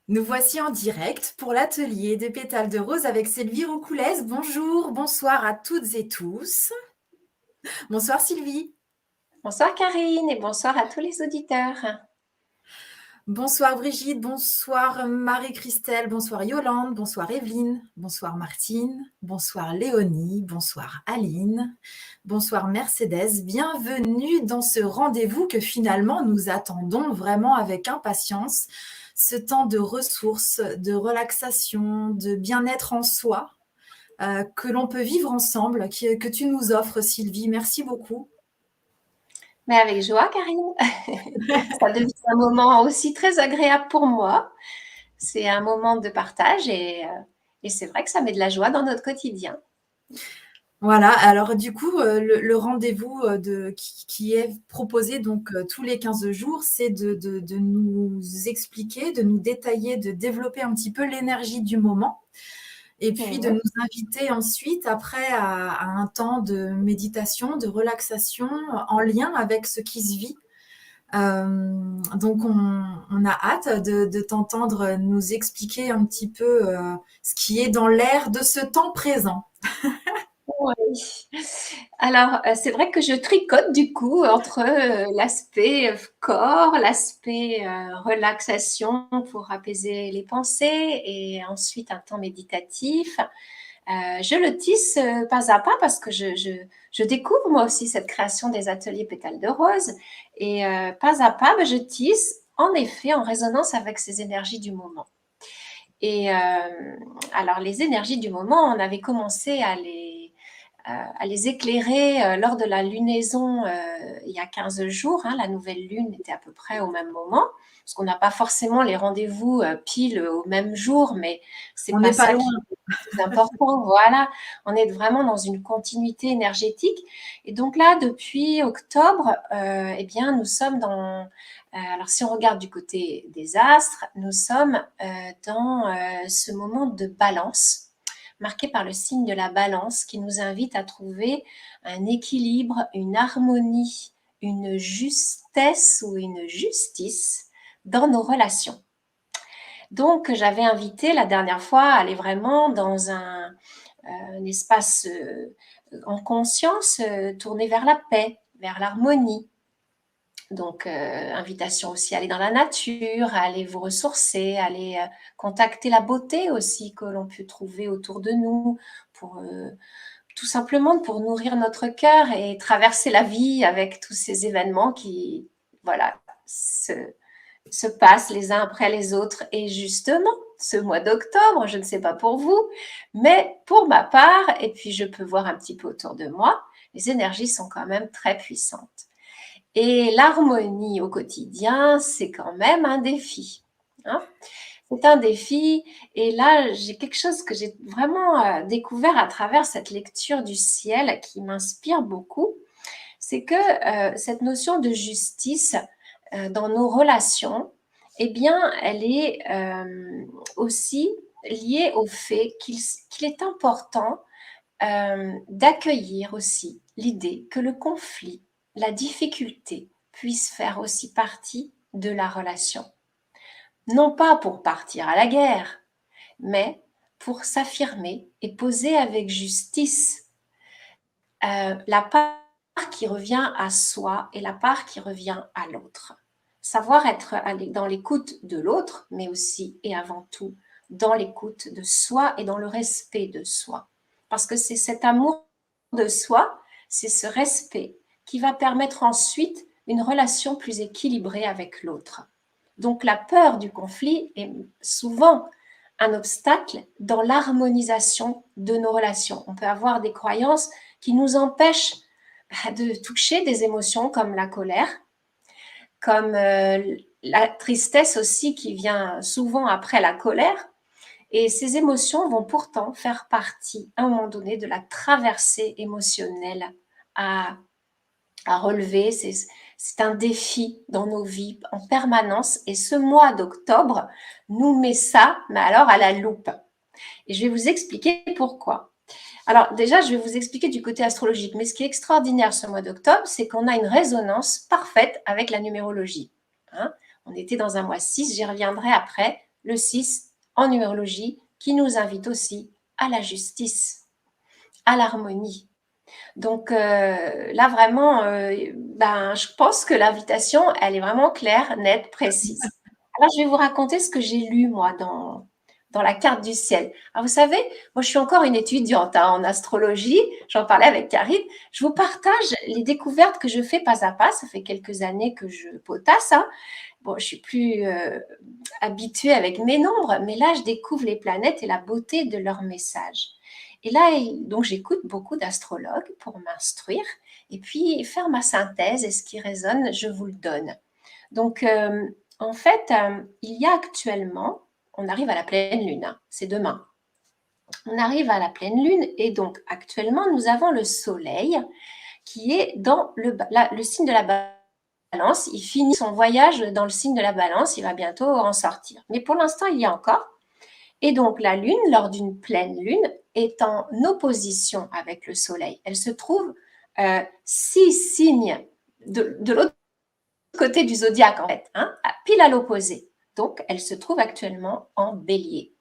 Nous voici en direct pour l'atelier des pétales de rose avec Sylvie Roucoulès. Bonjour, bonsoir à toutes et tous. Bonsoir Sylvie. Bonsoir Karine et bonsoir à tous les auditeurs. Bonsoir Brigitte, bonsoir Marie-Christelle, bonsoir Yolande, bonsoir Evelyne, bonsoir Martine, bonsoir Léonie, bonsoir Aline, bonsoir Mercedes. Bienvenue dans ce rendez-vous que finalement nous attendons vraiment avec impatience. Ce temps de ressources, de relaxation, de bien-être en soi que l'on peut vivre ensemble, que tu nous offres Sylvie. Merci beaucoup. Mais avec joie Karine. Ça devient un moment aussi très agréable pour moi. C'est un moment de partage et c'est vrai que ça met de la joie dans notre quotidien. Voilà, alors du coup, le rendez-vous qui est proposé donc tous les 15 jours, c'est de nous expliquer, de nous détailler, de développer un petit peu l'énergie du moment et puis de Mhm. nous inviter ensuite après à un temps de méditation, de relaxation en lien avec ce qui se vit. Donc on a hâte de t'entendre nous expliquer un petit peu ce qui est dans l'air de ce temps présent. Oui. Alors, c'est vrai que je tricote du coup entre l'aspect corps, l'aspect relaxation pour apaiser les pensées et ensuite un temps méditatif. Je le tisse pas à pas parce que je découvre moi aussi cette création des ateliers pétales de rose et pas à pas, je tisse en effet en résonance avec ces énergies du moment. Et alors les énergies du moment, on avait commencé à les éclairer lors de la lunaison il y a 15 jours. Hein, la nouvelle lune était à peu près au même moment, parce qu'on n'a pas forcément les rendez-vous pile au même jour, mais c'est On pas n'est pas ça loin. qui est le plus important. Voilà, on est vraiment dans une continuité énergétique. Et donc là, depuis octobre, eh bien, nous sommes dans alors, si on regarde du côté des astres, nous sommes dans ce moment de balance, marqué par le signe de la balance, qui nous invite à trouver un équilibre, une harmonie, une justesse ou une justice dans nos relations. Donc, j'avais invité la dernière fois à aller vraiment dans un espace en conscience tourné vers la paix, vers l'harmonie. Donc, invitation aussi à aller dans la nature, à aller vous ressourcer, à aller contacter la beauté aussi que l'on peut trouver autour de nous, pour tout simplement pour nourrir notre cœur et traverser la vie avec tous ces événements qui, voilà, se passent les uns après les autres. Et justement, ce mois d'octobre, je ne sais pas pour vous, mais pour ma part, et puis je peux voir un petit peu autour de moi, les énergies sont quand même très puissantes. Et l'harmonie au quotidien, c'est quand même un défi. Hein. C'est un défi. Et là, j'ai quelque chose que j'ai vraiment découvert à travers cette lecture du ciel qui m'inspire beaucoup. C'est que cette notion de justice dans nos relations, eh bien, elle est aussi liée au fait qu'il est important d'accueillir aussi l'idée que le conflit, la difficulté puisse faire aussi partie de la relation. Non pas pour partir à la guerre, mais pour s'affirmer et poser avec justice la part qui revient à soi et la part qui revient à l'autre. Savoir être dans l'écoute de l'autre, mais aussi et avant tout dans l'écoute de soi et dans le respect de soi. Parce que c'est cet amour de soi, c'est ce respect qui va permettre ensuite une relation plus équilibrée avec l'autre. Donc la peur du conflit est souvent un obstacle dans l'harmonisation de nos relations. On peut avoir des croyances qui nous empêchent de toucher des émotions comme la colère, comme la tristesse aussi qui vient souvent après la colère. Et ces émotions vont pourtant faire partie, à un moment donné, de la traversée émotionnelle à, à relever. C'est un défi dans nos vies en permanence. Et ce mois d'octobre nous met ça, mais alors à la loupe. Et je vais vous expliquer pourquoi. Alors déjà, je vais vous expliquer du côté astrologique. Mais ce qui est extraordinaire ce mois d'octobre, c'est qu'on a une résonance parfaite avec la numérologie. Hein. On était dans un mois 6, j'y reviendrai après, le 6 en numérologie, qui nous invite aussi à la justice, à l'harmonie. Donc là, vraiment, je pense que l'invitation, elle est vraiment claire, nette, précise. Alors, je vais vous raconter ce que j'ai lu, moi, dans la carte du ciel. Alors, vous savez, moi, je suis encore une étudiante en astrologie. J'en parlais avec Karine. Je vous partage les découvertes que je fais pas à pas. Ça fait quelques années que je potasse. Bon, je suis plus habituée avec mes nombres, mais là, je découvre les planètes et la beauté de leurs messages. Et là, donc, j'écoute beaucoup d'astrologues pour m'instruire et puis faire ma synthèse et ce qui résonne, je vous le donne. Donc, en fait, il y a actuellement, on arrive à la pleine lune, c'est demain. On arrive à la pleine lune et donc actuellement, nous avons le soleil qui est dans le signe de la balance. Il finit son voyage dans le signe de la balance, il va bientôt en sortir. Mais pour l'instant, il y a encore. Et donc, la lune, lors d'une pleine lune, est en opposition avec le soleil. Elle se trouve 6 signes de l'autre côté du zodiaque, en fait, pile à l'opposé. Donc, elle se trouve actuellement en bélier.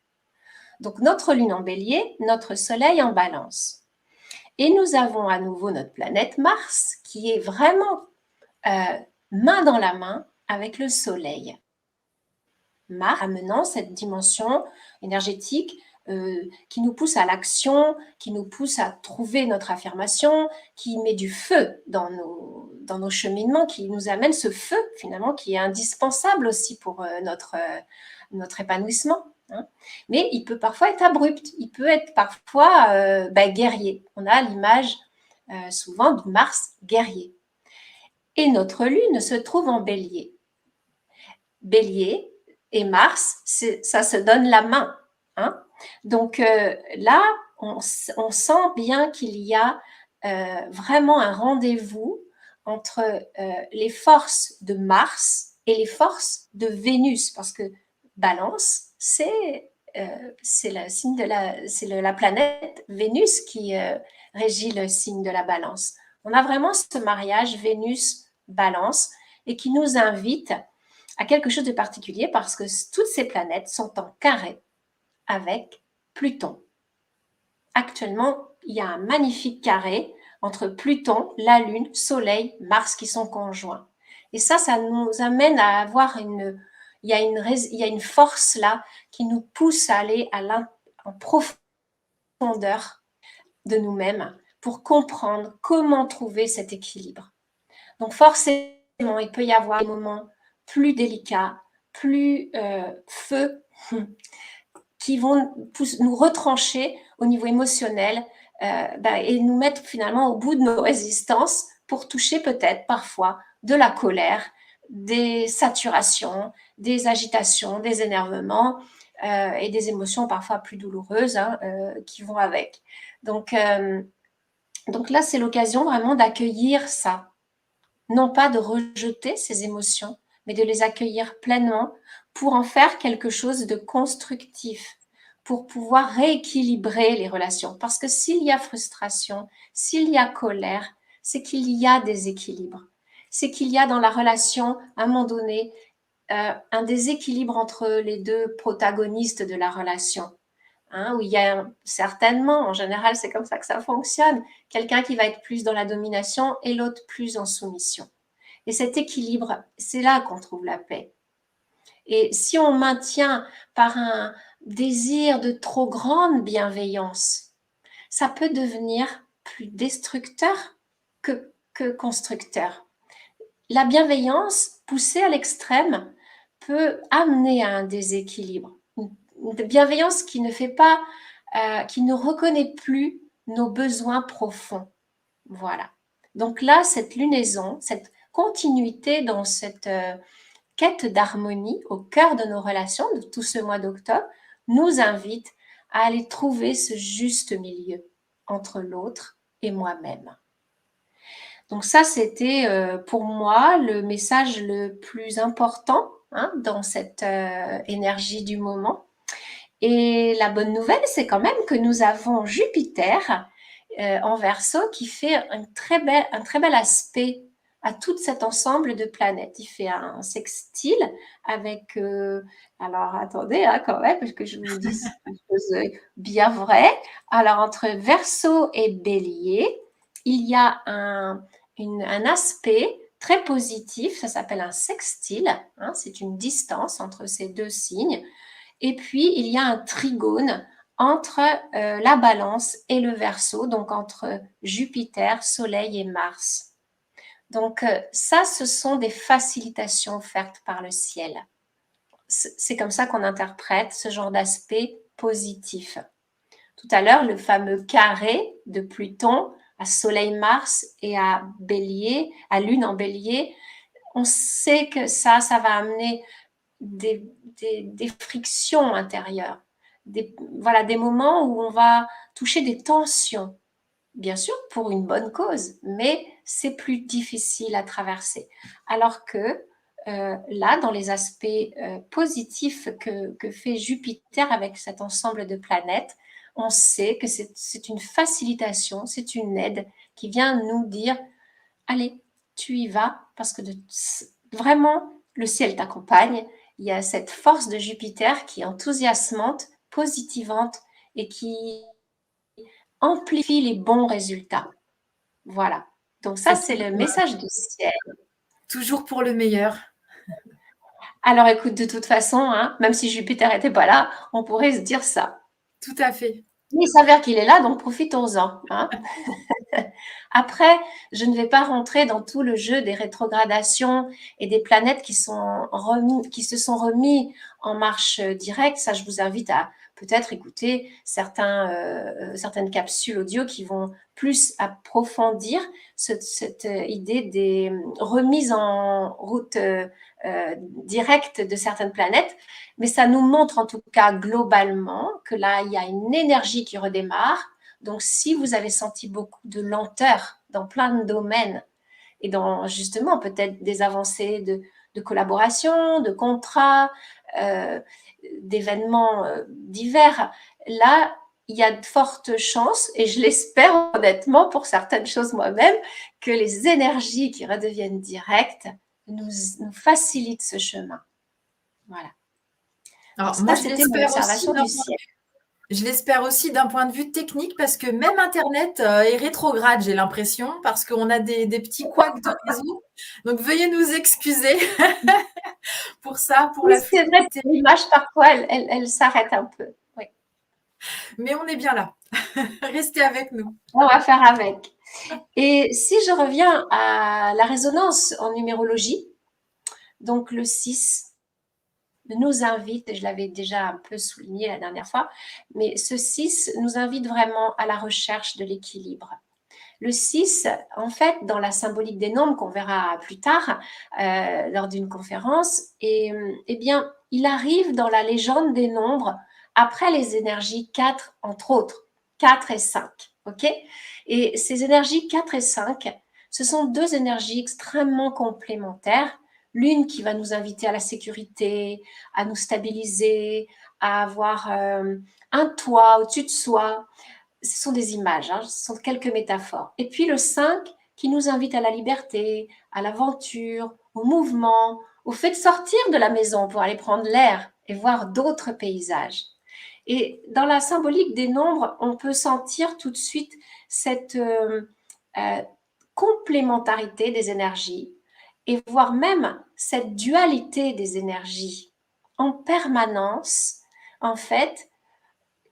Donc, notre lune en bélier, notre soleil en balance. Et nous avons à nouveau notre planète Mars qui est vraiment main dans la main avec le soleil. Mars amenant cette dimension énergétique qui nous pousse à l'action, qui nous pousse à trouver notre affirmation, qui met du feu dans nos cheminements, qui nous amène ce feu finalement qui est indispensable aussi pour notre épanouissement. Mais il peut parfois être abrupt, il peut être parfois guerrier. On a l'image souvent de Mars guerrier. Et notre lune se trouve en bélier. Bélier et Mars, ça se donne la main. Donc là, on sent bien qu'il y a vraiment un rendez-vous entre les forces de Mars et les forces de Vénus, parce que Balance, c'est la planète Vénus qui régit le signe de la Balance. On a vraiment ce mariage Vénus-Balance et qui nous invite à quelque chose de particulier parce que toutes ces planètes sont en carré avec Pluton. Actuellement, il y a un magnifique carré entre Pluton, la Lune, Soleil, Mars qui sont conjoints. Et ça nous amène à avoir il y a une force là qui nous pousse à aller en profondeur de nous-mêmes pour comprendre comment trouver cet équilibre. Donc forcément, il peut y avoir des moments plus délicats, plus feu, qui vont nous retrancher au niveau émotionnel et nous mettre finalement au bout de nos résistances pour toucher peut-être parfois de la colère, des saturations, des agitations, des énervements et des émotions parfois plus douloureuses qui vont avec. Donc là, c'est l'occasion vraiment d'accueillir ça. Non pas de rejeter ces émotions, mais de les accueillir pleinement pour en faire quelque chose de constructif, pour pouvoir rééquilibrer les relations. Parce que s'il y a frustration, s'il y a colère, c'est qu'il y a déséquilibre. C'est qu'il y a dans la relation, à un moment donné, un déséquilibre entre les deux protagonistes de la relation. Où il y a certainement, en général, c'est comme ça que ça fonctionne, quelqu'un qui va être plus dans la domination et l'autre plus en soumission. Et cet équilibre, c'est là qu'on trouve la paix. Et si on maintient par un désir de trop grande bienveillance, ça peut devenir plus destructeur que constructeur. La bienveillance poussée à l'extrême peut amener à un déséquilibre. Une bienveillance qui ne fait pas, qui ne reconnaît plus nos besoins profonds. Voilà. Donc là, cette lunaison, cette continuité dans cette quête d'harmonie au cœur de nos relations de tout ce mois d'octobre nous invite à aller trouver ce juste milieu entre l'autre et moi-même. Donc ça, c'était pour moi le message le plus important dans cette énergie du moment. Et la bonne nouvelle, c'est quand même que nous avons Jupiter en Verseau qui fait un très bel aspect à tout cet ensemble de planètes. Il fait un sextile avec, alors attendez hein, quand même, parce que je vous dis une chose bien vraie. Alors entre Verseau et Bélier, il y a un aspect très positif, ça s'appelle un sextile, hein, c'est une distance entre ces deux signes. Et puis, il y a un trigone entre la balance et le Verseau, donc entre Jupiter, Soleil et Mars. Donc ça, ce sont des facilitations offertes par le ciel. C'est comme ça qu'on interprète ce genre d'aspect positif. Tout à l'heure, le fameux carré de Pluton à Soleil-Mars et à Bélier, à Lune en Bélier, on sait que ça va amener des frictions intérieures, voilà, des moments où on va toucher des tensions, bien sûr pour une bonne cause, mais c'est plus difficile à traverser. Alors que là, dans les aspects positifs que fait Jupiter avec cet ensemble de planètes, on sait que c'est une facilitation, c'est une aide qui vient nous dire, allez, tu y vas, parce que vraiment, le ciel t'accompagne. Il y a cette force de Jupiter qui est enthousiasmante, positivante et qui amplifie les bons résultats. Voilà. Donc ça, c'est le message du ciel. Toujours pour le meilleur. Alors écoute, de toute façon, hein, même si Jupiter n'était pas là, on pourrait se dire ça. Tout à fait. Mais il s'avère qu'il est là, donc profitons-en. Hein. Après, je ne vais pas rentrer dans tout le jeu des rétrogradations et des planètes qui se sont remis en marche directe. Ça, je vous invite à peut-être écouter certaines capsules audio qui vont plus approfondir cette idée des remises en route directe de certaines planètes. Mais ça nous montre en tout cas globalement que là, il y a une énergie qui redémarre. Donc, si vous avez senti beaucoup de lenteur dans plein de domaines et dans justement peut-être des avancées de collaboration, de contrats, d'événements divers, là, il y a de fortes chances, et je l'espère honnêtement pour certaines choses moi-même, que les énergies qui redeviennent directes nous facilitent ce chemin. Voilà. Alors, ça, moi, c'était mon observation du ciel. Je l'espère aussi d'un point de vue technique, parce que même Internet est rétrograde, j'ai l'impression, parce qu'on a des petits couacs de réseau. Donc, veuillez nous excuser pour ça, pour oui, la c'est vrai que l'image, parfois, elle s'arrête un peu. Oui. Mais on est bien là. Restez avec nous. On va faire avec. Et si je reviens à la résonance en numérologie, donc le 6 nous invite, et je l'avais déjà un peu souligné la dernière fois, mais ce 6 nous invite vraiment à la recherche de l'équilibre. Le 6, en fait, dans la symbolique des nombres, qu'on verra plus tard lors d'une conférence, eh bien, il arrive dans la légende des nombres après les énergies 4, entre autres, 4 et 5. Ok ? Et ces énergies 4 et 5, ce sont deux énergies extrêmement complémentaires. L'une qui va nous inviter à la sécurité, à nous stabiliser, à avoir un toit au-dessus de soi. Ce sont des images, hein, ce sont quelques métaphores. Et puis le 5 qui nous invite à la liberté, à l'aventure, au mouvement, au fait de sortir de la maison pour aller prendre l'air et voir d'autres paysages. Et dans la symbolique des nombres, on peut sentir tout de suite cette complémentarité des énergies et voir même cette dualité des énergies en permanence. En fait,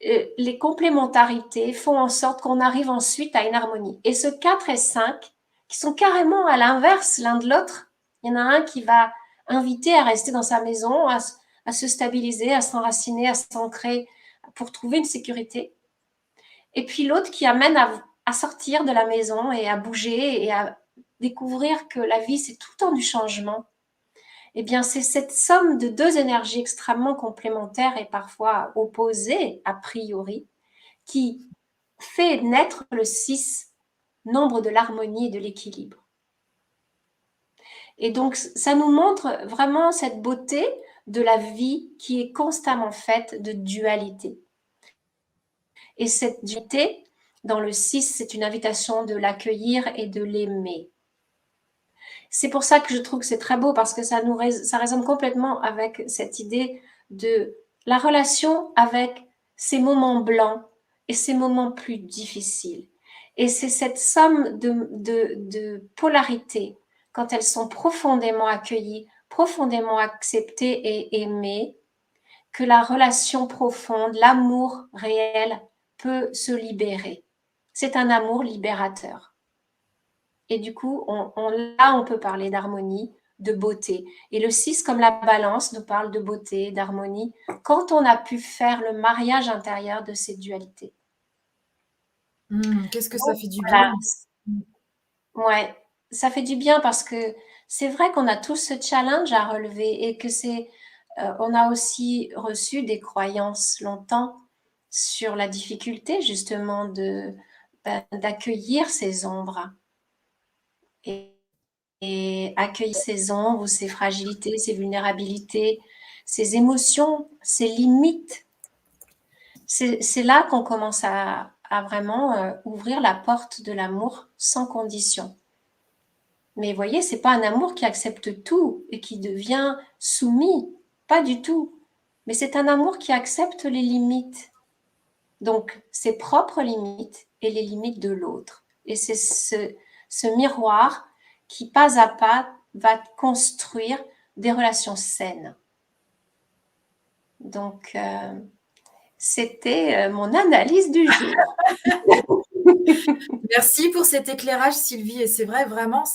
les complémentarités font en sorte qu'on arrive ensuite à une harmonie. Et ce 4 et 5, qui sont carrément à l'inverse l'un de l'autre, il y en a un qui va inviter à rester dans sa maison, à se stabiliser, à s'enraciner, à s'ancrer pour trouver une sécurité. Et puis l'autre qui amène à sortir de la maison et à bouger et à découvrir que la vie, c'est tout le temps du changement. Eh bien, c'est cette somme de deux énergies extrêmement complémentaires et parfois opposées a priori qui fait naître le 6, nombre de l'harmonie et de l'équilibre. Et donc, ça nous montre vraiment cette beauté de la vie qui est constamment faite de dualité. Et cette dualité, dans le 6, c'est une invitation de l'accueillir et de l'aimer. C'est pour ça que je trouve que c'est très beau, parce que ça résonne complètement avec cette idée de la relation avec ces moments blancs et ces moments plus difficiles. Et c'est cette somme de polarité, quand elles sont profondément accueillies, profondément acceptées et aimées, que la relation profonde, l'amour réel peut se libérer. C'est un amour libérateur. Et du coup, là, on peut parler d'harmonie, de beauté. Et le 6, comme la balance, nous parle de beauté, d'harmonie, quand on a pu faire le mariage intérieur de ces dualités. Qu'est-ce que ça Donc, fait du bien. voilà. Ouais, ça fait du bien, parce que c'est vrai qu'on a tous ce challenge à relever, et que on a aussi reçu des croyances longtemps sur la difficulté justement d'accueillir ces ombres, et accueillir ces ombres, ces fragilités, ces vulnérabilités, ces émotions, ces limites. C'est là qu'on commence à vraiment ouvrir la porte de l'amour sans condition. Mais vous voyez, c'est pas un amour qui accepte tout et qui devient soumis, pas du tout. Mais c'est un amour qui accepte les limites. Donc, ses propres limites et les limites de l'autre. Et c'est ce miroir qui, pas à pas, va construire des relations saines. Donc, c'était mon analyse du jour. Merci pour cet éclairage, Sylvie. Et c'est vrai, vraiment,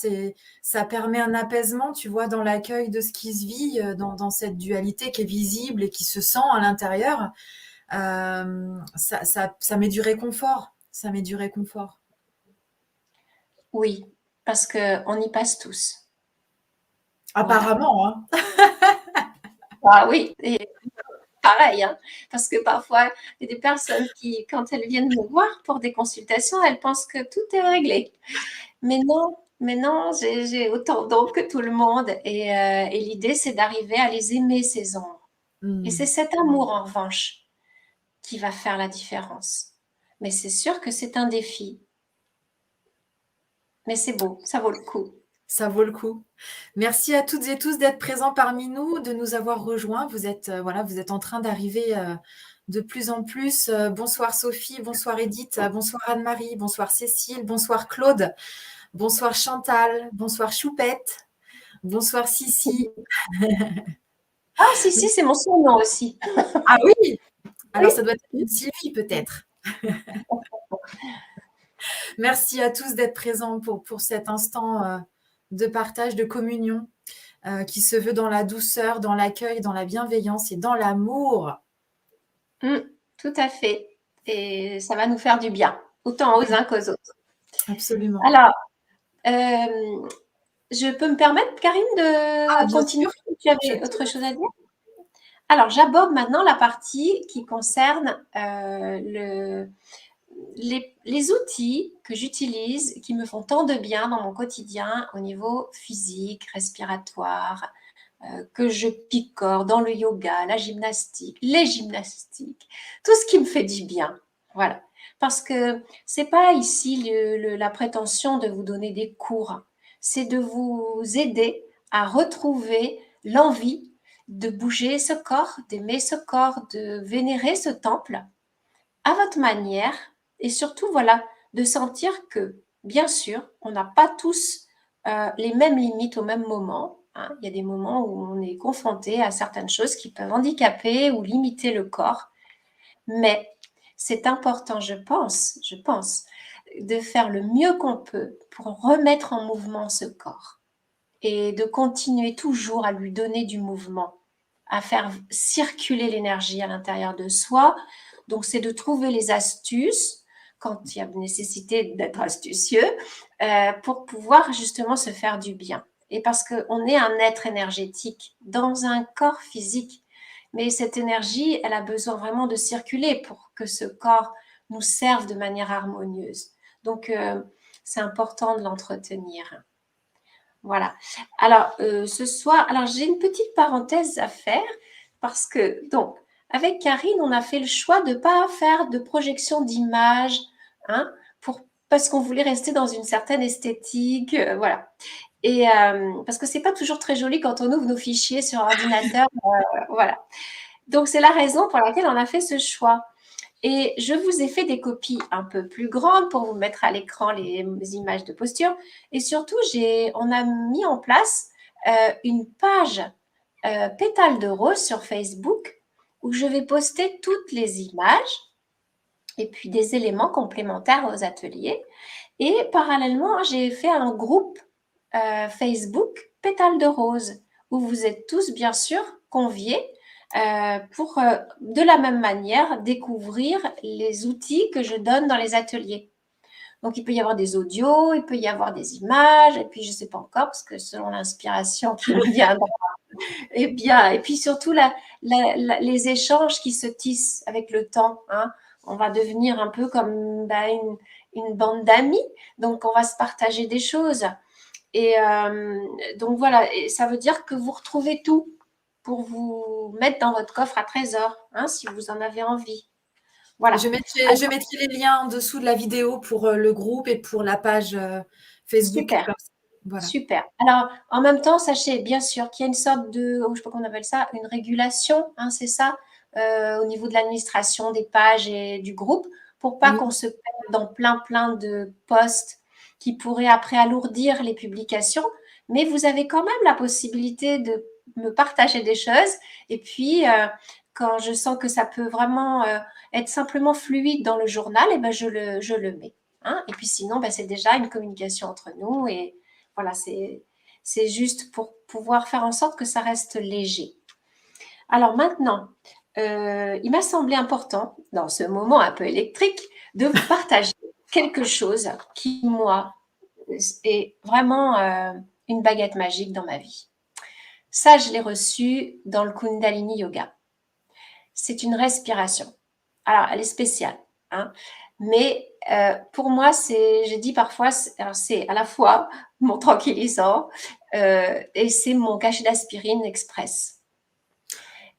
ça permet un apaisement, tu vois, dans l'accueil de ce qui se vit, dans cette dualité qui est visible et qui se sent à l'intérieur. Ça met du réconfort. Ça met du réconfort. Oui, parce qu'on y passe tous. Voilà. Apparemment, hein. Ah oui, et pareil, hein, parce que parfois, il y a des personnes qui, quand elles viennent me voir pour des consultations, elles pensent que tout est réglé. Mais non, j'ai autant d'ombres que tout le monde. Et l'idée, c'est d'arriver à les aimer, ces ombres. Et c'est cet amour, en revanche, qui va faire la différence. Mais c'est sûr que c'est un défi. Mais c'est beau, ça vaut le coup. Ça vaut le coup. Merci à toutes et tous d'être présents parmi nous, de nous avoir rejoints. Vous êtes, voilà, vous êtes en train d'arriver de plus en plus. Bonsoir Sophie, bonsoir Edith, bonsoir Anne-Marie, bonsoir Cécile, bonsoir Claude, bonsoir Chantal, bonsoir Choupette, bonsoir Sissi. Ah, si, c'est mon surnom aussi. Ah oui, alors Oui. ça doit être une Sylvie peut-être. Merci à tous d'être présents pour cet instant de partage, de communion qui se veut dans la douceur, dans l'accueil, dans la bienveillance et dans l'amour. Tout à fait. Et ça va nous faire du bien, autant aux uns qu'aux autres. Absolument. Alors, je peux me permettre, Karine, de Bien continuer? sûr. Tu avais autre chose à dire? Alors, j'aborde maintenant la partie qui concerne les outils que j'utilise, qui me font tant de bien dans mon quotidien au niveau physique, respiratoire, que je picore dans le yoga, la gymnastique, les gymnastiques, tout ce qui me fait du bien. Voilà. Parce que c'est pas ici la prétention de vous donner des cours, c'est de vous aider à retrouver l'envie de bouger ce corps, d'aimer ce corps, de vénérer ce temple à votre manière, et surtout, voilà, de sentir que, bien sûr, on n'a pas tous les mêmes limites au même moment. Hein. Il y a des moments où on est confronté à certaines choses qui peuvent handicaper ou limiter le corps. Mais c'est important, je pense, de faire le mieux qu'on peut pour remettre en mouvement ce corps et de continuer toujours à lui donner du mouvement, à faire circuler l'énergie à l'intérieur de soi. Donc, c'est de trouver les astuces quand il y a nécessité d'être astucieux pour pouvoir justement se faire du bien. Et parce qu'on est un être énergétique dans un corps physique, mais cette énergie, elle a besoin vraiment de circuler pour que ce corps nous serve de manière harmonieuse. Donc, c'est important de l'entretenir. Voilà. Alors, ce soir, alors j'ai une petite parenthèse à faire parce que, donc, avec Karine, on a fait le choix de ne pas faire de projection d'images, hein, parce qu'on voulait rester dans une certaine esthétique, voilà. Et parce que c'est pas toujours très joli quand on ouvre nos fichiers sur ordinateur. Voilà. Donc, c'est la raison pour laquelle on a fait ce choix. Et je vous ai fait des copies un peu plus grandes pour vous mettre à l'écran les images de posture. Et surtout, on a mis en place une page pétale de rose sur Facebook où je vais poster toutes les images et puis des éléments complémentaires aux ateliers. Et parallèlement, j'ai fait un groupe Facebook pétale de rose où vous êtes tous bien sûr conviés pour de la même manière découvrir les outils que je donne dans les ateliers. Donc, il peut y avoir des audios, il peut y avoir des images, et puis je ne sais pas encore, parce que selon l'inspiration qui me viendra, et bien, et puis surtout les échanges qui se tissent avec le temps. Hein. On va devenir un peu comme une bande d'amis, donc on va se partager des choses. Et donc voilà, et ça veut dire que vous retrouvez tout pour vous mettre dans votre coffre à trésor, hein, si vous en avez envie. Voilà. Je mettrai les liens en dessous de la vidéo pour le groupe et pour la page Facebook. Super. Voilà. Super. Alors, en même temps, sachez bien sûr qu'il y a une sorte de, je ne sais pas comment on appelle ça, une régulation, hein, c'est ça, au niveau de l'administration des pages et du groupe, pour pas qu'on se perde dans plein de posts qui pourraient après alourdir les publications. Mais vous avez quand même la possibilité de me partager des choses. Et puis, quand je sens que ça peut vraiment être simplement fluide dans le journal, eh ben, je le mets. Hein. Et puis sinon, ben, c'est déjà une communication entre nous et voilà, c'est juste pour pouvoir faire en sorte que ça reste léger. Alors maintenant, il m'a semblé important, dans ce moment un peu électrique, de vous partager quelque chose qui, moi, est vraiment une baguette magique dans ma vie. Ça, je l'ai reçu dans le Kundalini Yoga. C'est une respiration. Alors, elle est spéciale, hein, mais pour moi, j'ai dit parfois, c'est à la fois mon tranquillisant et c'est mon cachet d'aspirine express.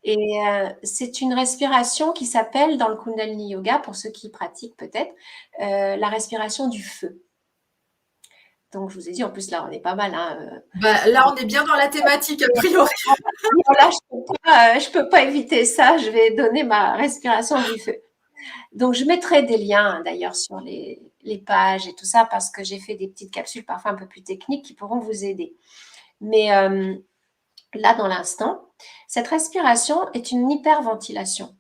Et c'est une respiration qui s'appelle dans le Kundalini Yoga, pour ceux qui pratiquent peut-être, la respiration du feu. Donc, je vous ai dit, en plus, là, on est pas mal. Hein, là, on est bien dans la thématique, a priori. Là, je peux pas éviter ça. Je vais donner ma respiration du feu. Donc, je mettrai des liens d'ailleurs sur les pages et tout ça parce que j'ai fait des petites capsules parfois un peu plus techniques qui pourront vous aider. Mais là, dans l'instant, cette respiration est une hyperventilation.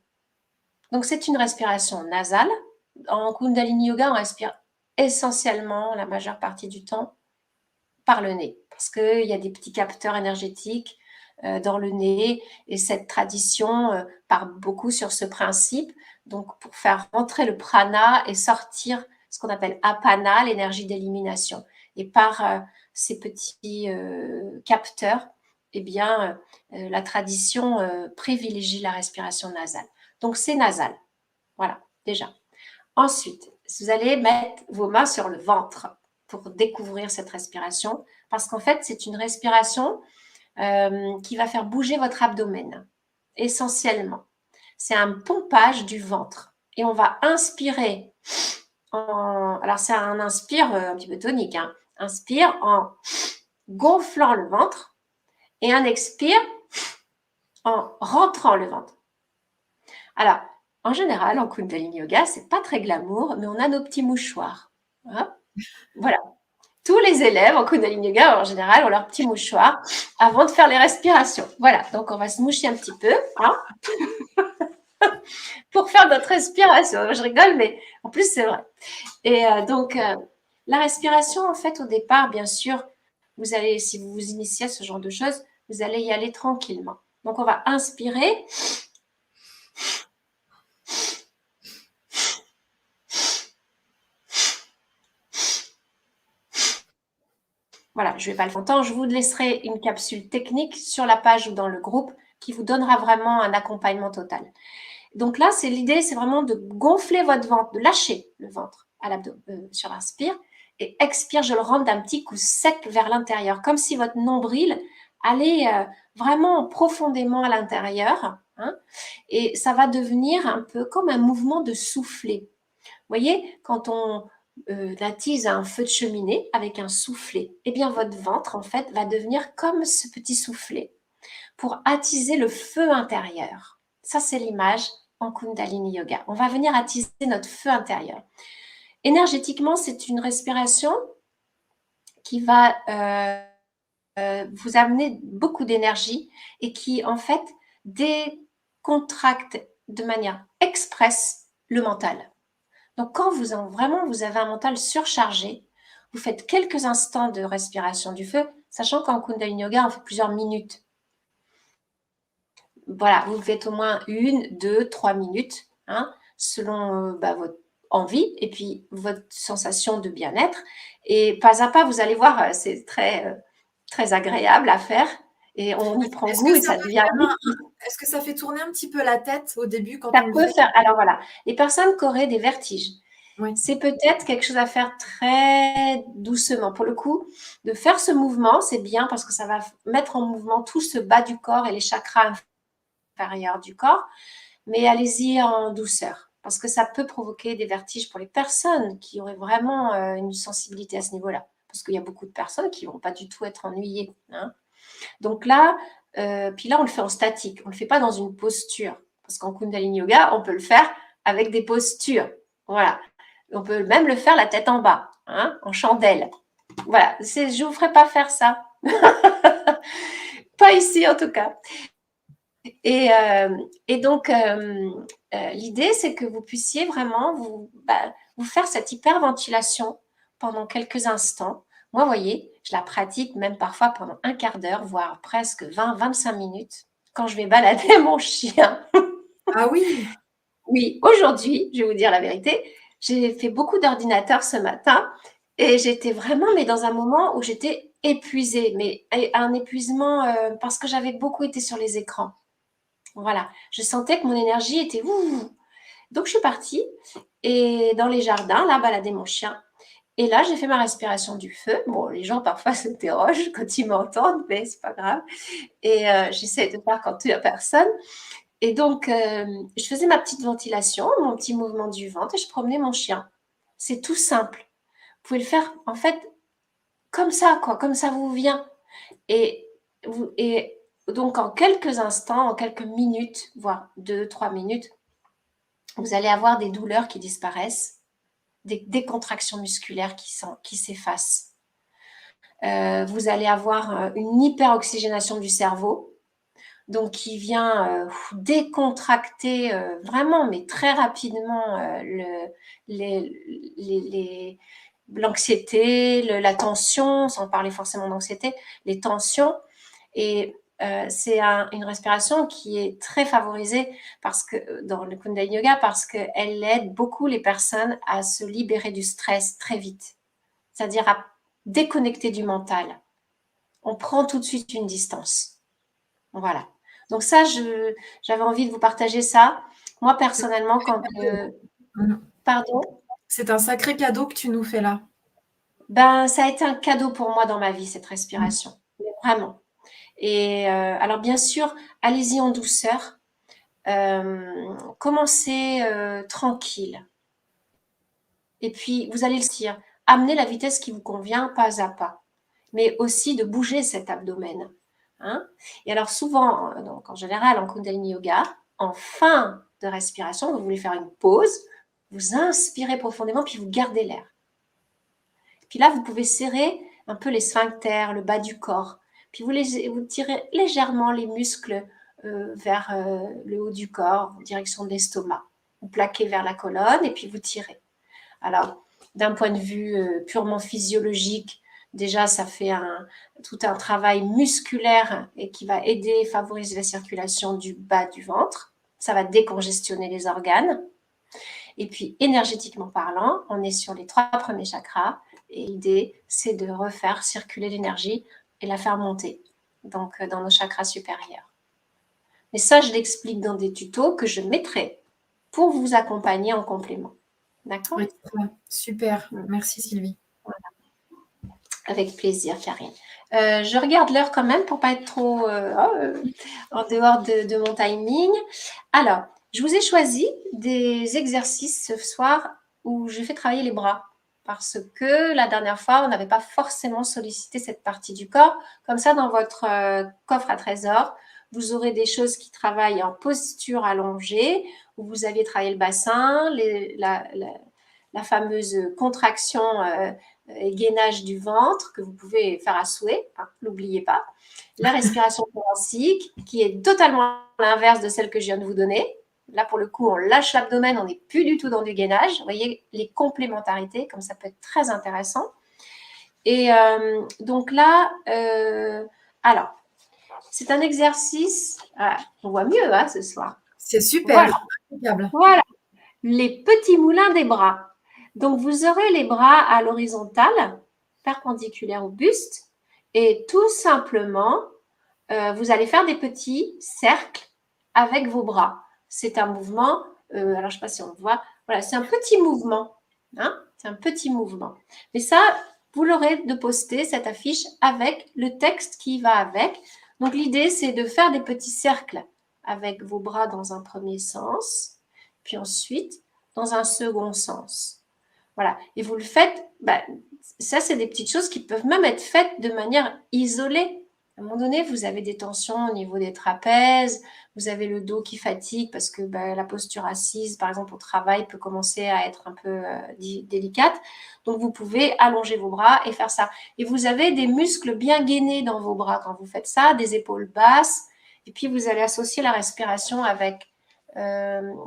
Donc, c'est une respiration nasale. En Kundalini Yoga, on respire essentiellement la majeure partie du temps par le nez parce qu'il y a des petits capteurs énergétiques dans le nez et cette tradition part beaucoup sur ce principe. Donc, pour faire rentrer le prana et sortir ce qu'on appelle apana, l'énergie d'élimination. Et par ces petits capteurs, eh bien, la tradition privilégie la respiration nasale. Donc, c'est nasal. Voilà, déjà. Ensuite, vous allez mettre vos mains sur le ventre pour découvrir cette respiration, parce qu'en fait, c'est une respiration qui va faire bouger votre abdomen, essentiellement. C'est un pompage du ventre. Et on va inspirer. Alors, c'est un inspire un petit peu tonique. Hein. Inspire en gonflant le ventre et un expire en rentrant le ventre. Alors, en général, en Kundalini Yoga, c'est pas très glamour, mais on a nos petits mouchoirs. Hein. Voilà. Tous les élèves en Kundalini Yoga, en général, ont leur petit mouchoir avant de faire les respirations. Voilà, donc on va se moucher un petit peu hein, pour faire notre respiration. Je rigole, mais en plus, c'est vrai. Et donc, la respiration, en fait, au départ, bien sûr, vous allez, si vous vous initiez à ce genre de choses, vous allez y aller tranquillement. Donc, on va inspirer. Voilà, je ne vais pas le faire longtemps. Je vous laisserai une capsule technique sur la page ou dans le groupe qui vous donnera vraiment un accompagnement total. Donc là, l'idée, c'est vraiment de gonfler votre ventre, de lâcher le ventre à l'abdomen sur l'inspire et expire, je le rentre d'un petit coup sec vers l'intérieur, comme si votre nombril allait vraiment profondément à l'intérieur. Hein, et ça va devenir un peu comme un mouvement de souffler. Vous voyez, quand on l'attise à un feu de cheminée avec un soufflet, eh bien votre ventre en fait va devenir comme ce petit soufflet pour attiser le feu intérieur. Ça c'est l'image en Kundalini Yoga. On va venir attiser notre feu intérieur. Énergétiquement, c'est une respiration qui va vous amener beaucoup d'énergie et qui en fait décontracte de manière express le mental. Donc, quand vous avez un mental surchargé, vous faites quelques instants de respiration du feu, sachant qu'en Kundalini Yoga, on fait plusieurs minutes. Voilà, vous faites au moins 1, 2, 3 minutes, hein, selon votre envie et puis votre sensation de bien-être. Et pas à pas, vous allez voir, c'est très agréable à faire et on y prend Est-ce goût que et ça ça peut devient est-ce que ça fait tourner un petit peu la tête au début quand ça on le peut fait? faire. Alors voilà, les personnes qui auraient des vertiges, Oui. c'est peut-être quelque chose à faire très doucement. Pour le coup, de faire ce mouvement, c'est bien parce que ça va mettre en mouvement tout ce bas du corps et les chakras inférieurs du corps. Mais allez-y en douceur parce que ça peut provoquer des vertiges pour les personnes qui auraient vraiment une sensibilité à ce niveau-là. Parce qu'il y a beaucoup de personnes qui ne vont pas du tout être ennuyées, hein. Donc là, puis là, on le fait en statique. On ne le fait pas dans une posture. Parce qu'en Kundalini Yoga, on peut le faire avec des postures. Voilà. On peut même le faire la tête en bas, hein, en chandelle. Voilà. Je ne vous ferai pas faire ça. Pas ici, en tout cas. Et donc, l'idée, c'est que vous puissiez vraiment vous faire cette hyperventilation pendant quelques instants. Moi, vous voyez, je la pratique même parfois pendant un quart d'heure, voire presque 20-25 minutes, quand je vais balader mon chien. Ah oui! Oui, aujourd'hui, je vais vous dire la vérité, j'ai fait beaucoup d'ordinateur ce matin et j'étais vraiment mais dans un moment où j'étais épuisée, mais un épuisement parce que j'avais beaucoup été sur les écrans. Voilà, je sentais que mon énergie était ouh. Donc je suis partie et dans les jardins, là, balader mon chien. Et là, j'ai fait ma respiration du feu. Bon, les gens parfois s'interrogent quand ils m'entendent, mais c'est pas grave. Et j'essaie de faire quand il n'y a personne. Et donc, je faisais ma petite ventilation, mon petit mouvement du ventre et je promenais mon chien. C'est tout simple. Vous pouvez le faire, en fait, comme ça, quoi, comme ça vous vient. Et, et donc, en quelques instants, en quelques minutes, voire 2-3 minutes, vous allez avoir des douleurs qui disparaissent, des décontractions musculaires qui s'effacent. Vous allez avoir une hyperoxygénation du cerveau, donc qui vient décontracter vraiment, mais très rapidement, l'anxiété, la tension, sans parler forcément d'anxiété, les tensions. Et c'est une respiration qui est très favorisée parce que, dans le Kundalini Yoga parce qu'elle aide beaucoup les personnes à se libérer du stress très vite, c'est-à-dire à déconnecter du mental. On prend tout de suite une distance. Voilà. Donc ça, j'avais envie de vous partager ça. Moi, personnellement, quand... Pardon? C'est un sacré cadeau que tu nous fais là. Ben, ça a été un cadeau pour moi dans ma vie, cette respiration. Mais vraiment. Et alors, bien sûr, allez-y en douceur. Commencez tranquille. Et puis, vous allez le dire, amenez la vitesse qui vous convient pas à pas. Mais aussi de bouger cet abdomen. Hein. Et alors, souvent, donc, en général, en Kundalini Yoga, en fin de respiration, vous voulez faire une pause, vous inspirez profondément, puis vous gardez l'air. Puis là, vous pouvez serrer un peu les sphincters, le bas du corps. Puis vous tirez légèrement les muscles vers le haut du corps, en direction de l'estomac. Vous plaquez vers la colonne et puis vous tirez. Alors, d'un point de vue purement physiologique, déjà, ça fait tout un travail musculaire et qui va aider, favoriser la circulation du bas du ventre. Ça va décongestionner les organes. Et puis, énergétiquement parlant, on est sur les 3 premiers chakras. Et l'idée, c'est de refaire circuler l'énergie et la faire monter, donc dans nos chakras supérieurs. Mais ça, je l'explique dans des tutos que je mettrai pour vous accompagner en complément. D'accord? Oui, super. Merci Sylvie. Voilà. Avec plaisir, Karine. Je regarde l'heure quand même pour pas être trop en dehors de mon timing. Alors, je vous ai choisi des exercices ce soir où je fais travailler les bras. parce que la dernière fois, on n'avait pas forcément sollicité cette partie du corps. Comme ça, dans votre coffre à trésors, vous aurez des choses qui travaillent en posture allongée, où vous aviez travaillé le bassin, la fameuse contraction et gainage du ventre que vous pouvez faire à souhait, hein, n'oubliez pas. La respiration thoracique, qui est totalement l'inverse de celle que je viens de vous donner. Là, pour le coup, on lâche l'abdomen, on n'est plus du tout dans du gainage. Vous voyez les complémentarités, comme ça peut être très intéressant. Et donc là, alors, c'est un exercice. Ah, on voit mieux hein, ce soir. C'est super. Voilà. Les petits moulins des bras. Donc, vous aurez les bras à l'horizontale, perpendiculaires au buste, et tout simplement, vous allez faire des petits cercles avec vos bras. C'est un mouvement, alors je ne sais pas si on le voit, voilà, c'est un petit mouvement. Hein, c'est un petit mouvement. Mais ça, vous l'aurez de poster, cette affiche, avec le texte qui va avec. Donc, l'idée, c'est de faire des petits cercles avec vos bras dans un premier sens, puis ensuite dans un second sens. Voilà. Et vous le faites, ça, c'est des petites choses qui peuvent même être faites de manière isolée. À un moment donné, vous avez des tensions au niveau des trapèzes, vous avez le dos qui fatigue parce que la posture assise, par exemple, au travail, peut commencer à être un peu délicate. Donc, vous pouvez allonger vos bras et faire ça. Et vous avez des muscles bien gainés dans vos bras quand vous faites ça, des épaules basses. Et puis, vous allez associer la respiration avec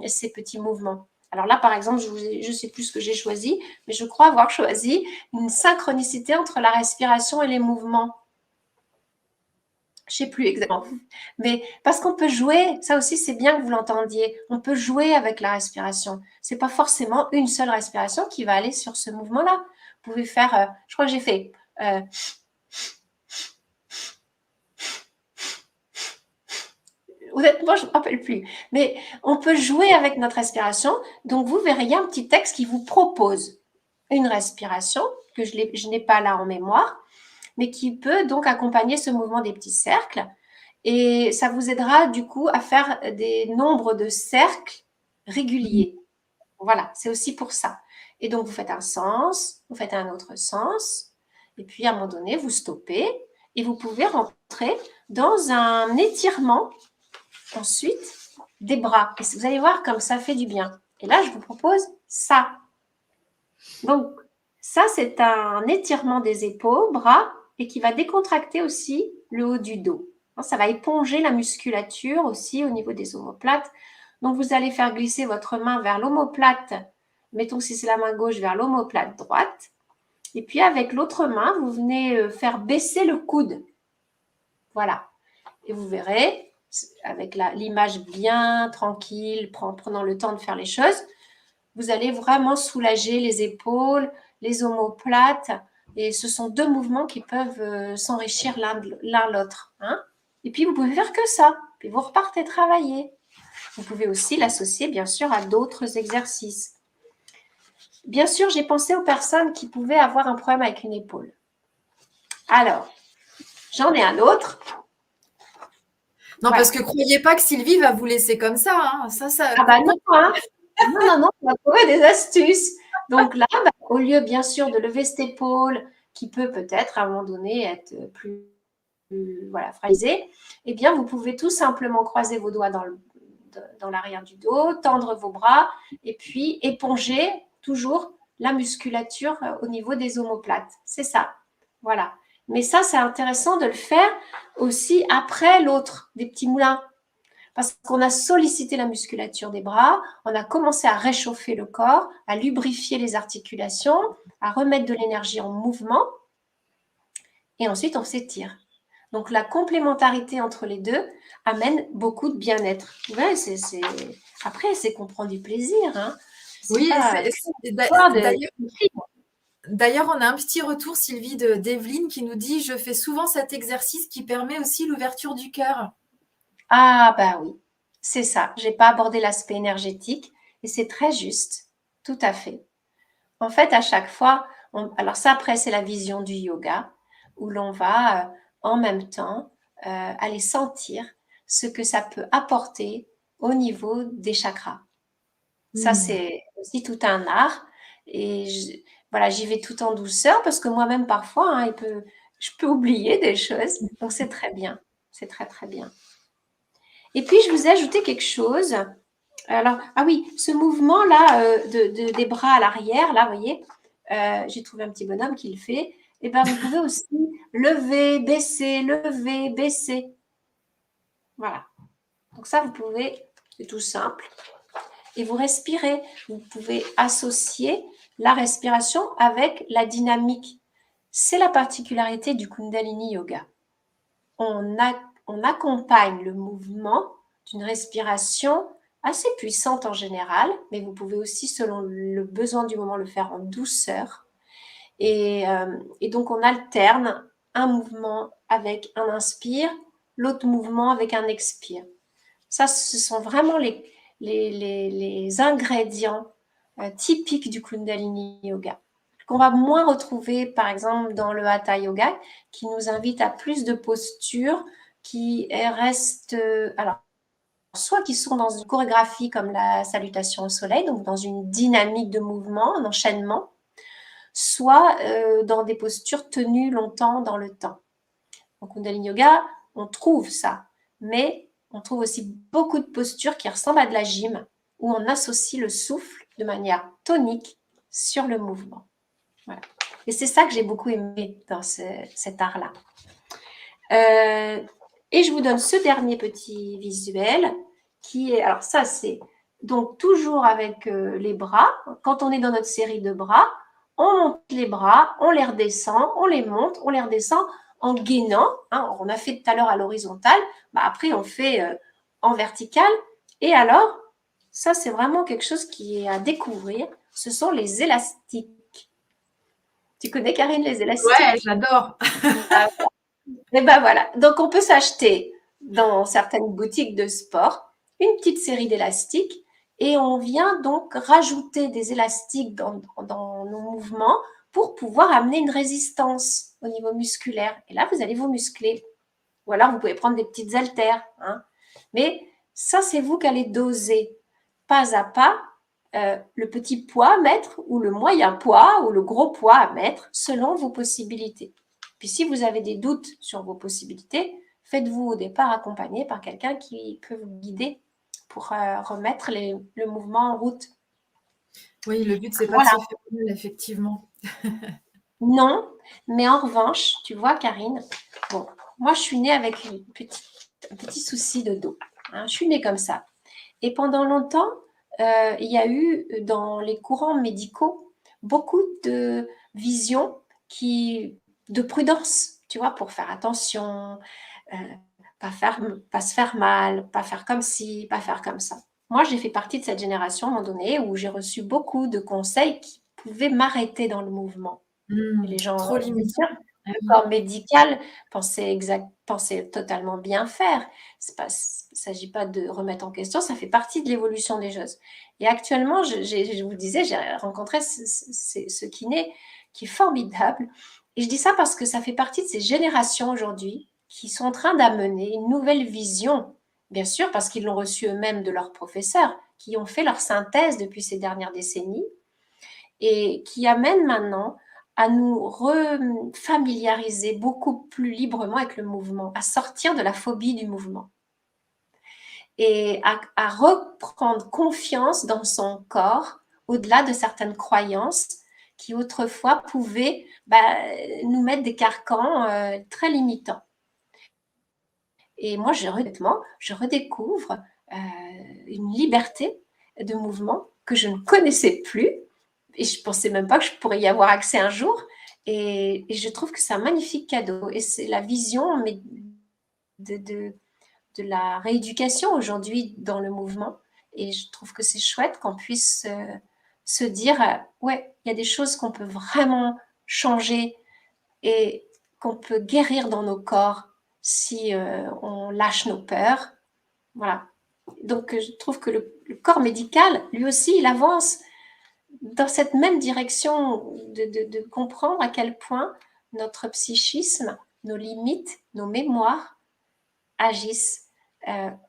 ces petits mouvements. Alors là, par exemple, je ne sais plus ce que j'ai choisi, mais je crois avoir choisi une synchronicité entre la respiration et les mouvements. Je ne sais plus exactement. Mais parce qu'on peut jouer, ça aussi c'est bien que vous l'entendiez, on peut jouer avec la respiration. Ce n'est pas forcément une seule respiration qui va aller sur ce mouvement-là. Vous pouvez faire, je crois que j'ai fait... honnêtement, je ne me rappelle plus. Mais on peut jouer avec notre respiration. Donc, vous verrez, il y a un petit texte qui vous propose une respiration que je n'ai pas là en mémoire, mais qui peut donc accompagner ce mouvement des petits cercles. Et ça vous aidera du coup à faire des nombres de cercles réguliers. Voilà, c'est aussi pour ça. Et donc, vous faites un sens, vous faites un autre sens, et puis à un moment donné, vous stoppez et vous pouvez rentrer dans un étirement ensuite des bras. Et vous allez voir comme ça fait du bien. Et là, je vous propose ça. Donc, ça, c'est un étirement des épaules, bras, et qui va décontracter aussi le haut du dos. Ça va éponger la musculature aussi au niveau des omoplates. Donc, vous allez faire glisser votre main vers l'omoplate. Mettons si c'est la main gauche vers l'omoplate droite. Et puis, avec l'autre main, vous venez faire baisser le coude. Voilà. Et vous verrez, avec l'image bien tranquille, prenant le temps de faire les choses, vous allez vraiment soulager les épaules, les omoplates. Et ce sont deux mouvements qui peuvent s'enrichir l'un l'autre. Hein. Et puis, vous pouvez faire que ça. Puis, vous repartez travailler. Vous pouvez aussi l'associer, bien sûr, à d'autres exercices. Bien sûr, j'ai pensé aux personnes qui pouvaient avoir un problème avec une épaule. Alors, j'en ai un autre. Non, voilà. Parce que croyez pas que Sylvie va vous laisser comme ça. Hein. Ah bah non, hein. Non, on va trouver des astuces. Donc là, au lieu bien sûr de lever cette épaule qui peut peut-être à un moment donné être plus voilà, fragisée, eh bien vous pouvez tout simplement croiser vos doigts dans l'arrière du dos, tendre vos bras et puis éponger toujours la musculature au niveau des omoplates. C'est ça. Voilà. Mais ça, c'est intéressant de le faire aussi après l'autre, des petits moulins. Parce qu'on a sollicité la musculature des bras, on a commencé à réchauffer le corps, à lubrifier les articulations, à remettre de l'énergie en mouvement. Et ensuite, on s'étire. Donc, la complémentarité entre les deux amène beaucoup de bien-être. Ouais, Après, c'est qu'on prend du plaisir. Hein. Oui, d'ailleurs, on a un petit retour, Sylvie, d'Evelyne qui nous dit « Je fais souvent cet exercice qui permet aussi l'ouverture du cœur. » Ah, bah oui, c'est ça. Je n'ai pas abordé l'aspect énergétique et c'est très juste. Tout à fait. En fait, à chaque fois, alors ça, après, c'est la vision du yoga où l'on va en même temps aller sentir ce que ça peut apporter au niveau des chakras. Ça, c'est aussi tout un art. Et voilà, j'y vais tout en douceur parce que moi-même, parfois, hein, je peux oublier des choses. Donc, c'est très bien. C'est très, très bien. Et puis, je vous ai ajouté quelque chose. Alors, ah oui, ce mouvement-là des bras à l'arrière, là, vous voyez, j'ai trouvé un petit bonhomme qui le fait. Et bien, vous pouvez aussi lever, baisser. Voilà. Donc ça, vous pouvez, c'est tout simple. Et vous respirez. Vous pouvez associer la respiration avec la dynamique. C'est la particularité du Kundalini Yoga. On accompagne le mouvement d'une respiration assez puissante en général, mais vous pouvez aussi, selon le besoin du moment, le faire en douceur. Et donc, on alterne un mouvement avec un inspire, l'autre mouvement avec un expire. Ça, ce sont vraiment les ingrédients typiques du Kundalini Yoga, qu'on va moins retrouver, par exemple, dans le Hatha Yoga, qui nous invite à plus de postures, qui restent, alors, soit qui sont dans une chorégraphie comme la salutation au soleil, donc dans une dynamique de mouvement, un enchaînement, soit dans des postures tenues longtemps dans le temps. En Kundalini Yoga, on trouve ça, mais on trouve aussi beaucoup de postures qui ressemblent à de la gym, où on associe le souffle de manière tonique sur le mouvement. Voilà. Et c'est ça que j'ai beaucoup aimé dans cet art-là. Et je vous donne ce dernier petit visuel qui est, alors ça c'est donc toujours avec les bras. Quand on est dans notre série de bras, on monte les bras, on les redescend, on les monte, on les redescend en gainant. Hein, on a fait tout à l'heure à l'horizontale, bah après on fait en vertical. Et alors, ça c'est vraiment quelque chose qui est à découvrir. Ce sont les élastiques. Tu connais, Karine, les élastiques? Ouais, j'adore. Et ben voilà, donc on peut s'acheter dans certaines boutiques de sport une petite série d'élastiques et on vient donc rajouter des élastiques dans nos mouvements pour pouvoir amener une résistance au niveau musculaire. Et là, vous allez vous muscler. Ou alors, vous pouvez prendre des petites haltères. Hein. Mais ça, c'est vous qui allez doser pas à pas le petit poids à mettre ou le moyen poids ou le gros poids à mettre selon vos possibilités. Puis si vous avez des doutes sur vos possibilités, faites-vous au départ accompagner par quelqu'un qui peut vous guider pour remettre le mouvement en route. Oui, le but, c'est pas de Voilà. se faire mal, effectivement. Non, mais en revanche, tu vois, Karine, bon, moi, je suis née avec un petit souci de dos. Hein, je suis née comme ça. Et pendant longtemps, il y a eu dans les courants médicaux beaucoup de visions de prudence, tu vois, pour faire attention, euh, pas se faire mal, pas faire comme ci, pas faire comme ça. Moi, j'ai fait partie de cette génération à un moment donné où j'ai reçu beaucoup de conseils qui pouvaient m'arrêter dans le mouvement. Et les gens Trop limitant. Ah le oui. corps médical pensait totalement bien faire. Il ne s'agit pas de remettre en question, ça fait partie de l'évolution des choses. Et actuellement, je vous disais, j'ai rencontré ce kiné qui est formidable. Et je dis ça parce que ça fait partie de ces générations aujourd'hui qui sont en train d'amener une nouvelle vision, bien sûr, parce qu'ils l'ont reçu eux-mêmes de leurs professeurs, qui ont fait leur synthèse depuis ces dernières décennies et qui amènent maintenant à nous refamiliariser beaucoup plus librement avec le mouvement, à sortir de la phobie du mouvement et à reprendre confiance dans son corps au-delà de certaines croyances qui autrefois pouvaient nous mettre des carcans très limitants. Et moi, je redécouvre une liberté de mouvement que je ne connaissais plus et je ne pensais même pas que je pourrais y avoir accès un jour. Et je trouve que c'est un magnifique cadeau. Et c'est la vision de la rééducation aujourd'hui dans le mouvement. Et je trouve que c'est chouette qu'on puisse se dire, ouais, il y a des choses qu'on peut vraiment changer et qu'on peut guérir dans nos corps si on lâche nos peurs. Voilà. Donc, je trouve que le corps médical, lui aussi, il avance dans cette même direction de comprendre à quel point notre psychisme, nos limites, nos mémoires agissent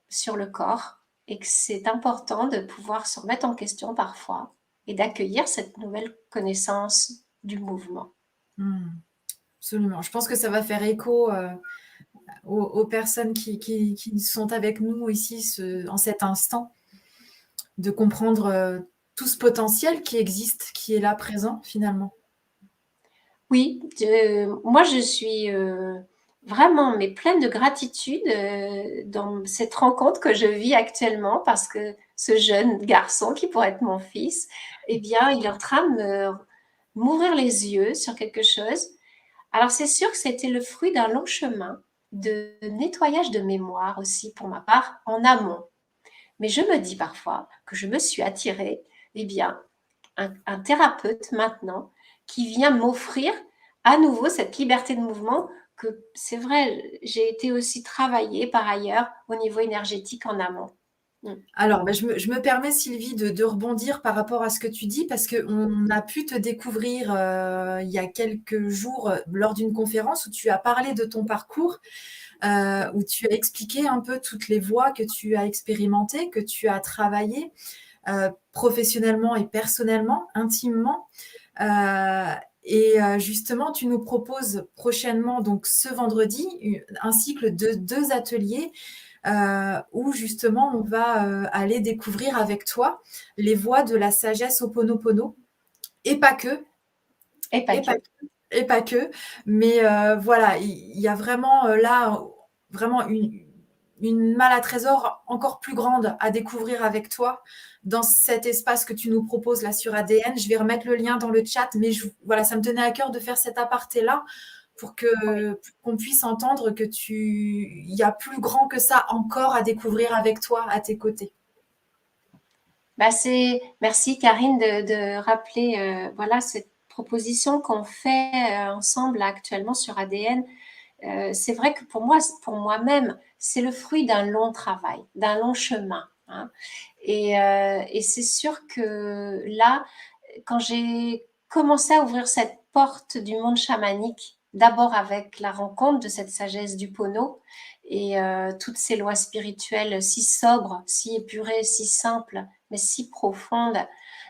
sur le corps et que c'est important de pouvoir se remettre en question parfois et d'accueillir cette nouvelle connaissance du mouvement. Absolument. Je pense que ça va faire écho aux personnes qui sont avec nous ici en cet instant, de comprendre tout ce potentiel qui existe, qui est là présent finalement. Oui, moi je suis vraiment mais pleine de gratitude dans cette rencontre que je vis actuellement parce que ce jeune garçon qui pourrait être mon fils, eh bien, il est en train de m'ouvrir les yeux sur quelque chose. Alors c'est sûr que c'était le fruit d'un long chemin de nettoyage de mémoire aussi pour ma part en amont. Mais je me dis parfois que je me suis attirée, eh bien, un thérapeute maintenant qui vient m'offrir à nouveau cette liberté de mouvement que c'est vrai, j'ai été aussi travailler par ailleurs au niveau énergétique en amont. Alors, je me permets, Sylvie, de rebondir par rapport à ce que tu dis, parce qu'on a pu te découvrir il y a quelques jours lors d'une conférence où tu as parlé de ton parcours, où tu as expliqué un peu toutes les voies que tu as expérimentées, que tu as travaillées professionnellement et personnellement, intimement. Justement, tu nous proposes prochainement, donc ce vendredi, un cycle de 2 ateliers où justement on va aller découvrir avec toi les voies de la sagesse Ho'oponopono, et pas que, Et pas et pas que. que, et pas que, mais voilà, il y a vraiment là, vraiment une malle à trésor encore plus grande à découvrir avec toi dans cet espace que tu nous proposes là sur ADN. Je vais remettre le lien dans le chat, mais voilà, ça me tenait à cœur de faire cet aparté-là pour Oui. qu'on puisse entendre que il y a plus grand que ça encore à découvrir avec toi à tes côtés. Bah merci Karine de rappeler voilà cette proposition qu'on fait ensemble actuellement sur ADN. C'est vrai que pour moi, pour moi-même, c'est le fruit d'un long travail, d'un long chemin. Hein. Et c'est sûr que là, quand j'ai commencé à ouvrir cette porte du monde chamanique, d'abord avec la rencontre de cette sagesse du Pono et toutes ces lois spirituelles si sobres, si épurées, si simples, mais si profondes,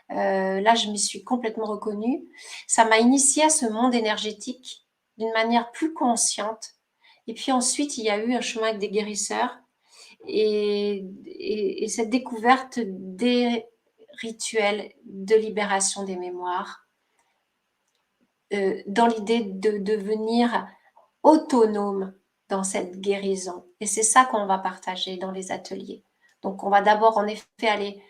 là, je m'y suis complètement reconnue. Ça m'a initiée à ce monde énergétique d'une manière plus consciente. Et puis ensuite, il y a eu un chemin avec des guérisseurs et cette découverte des rituels de libération des mémoires, dans l'idée de devenir autonome dans cette guérison. Et c'est ça qu'on va partager dans les ateliers. Donc, on va d'abord, en effet, aller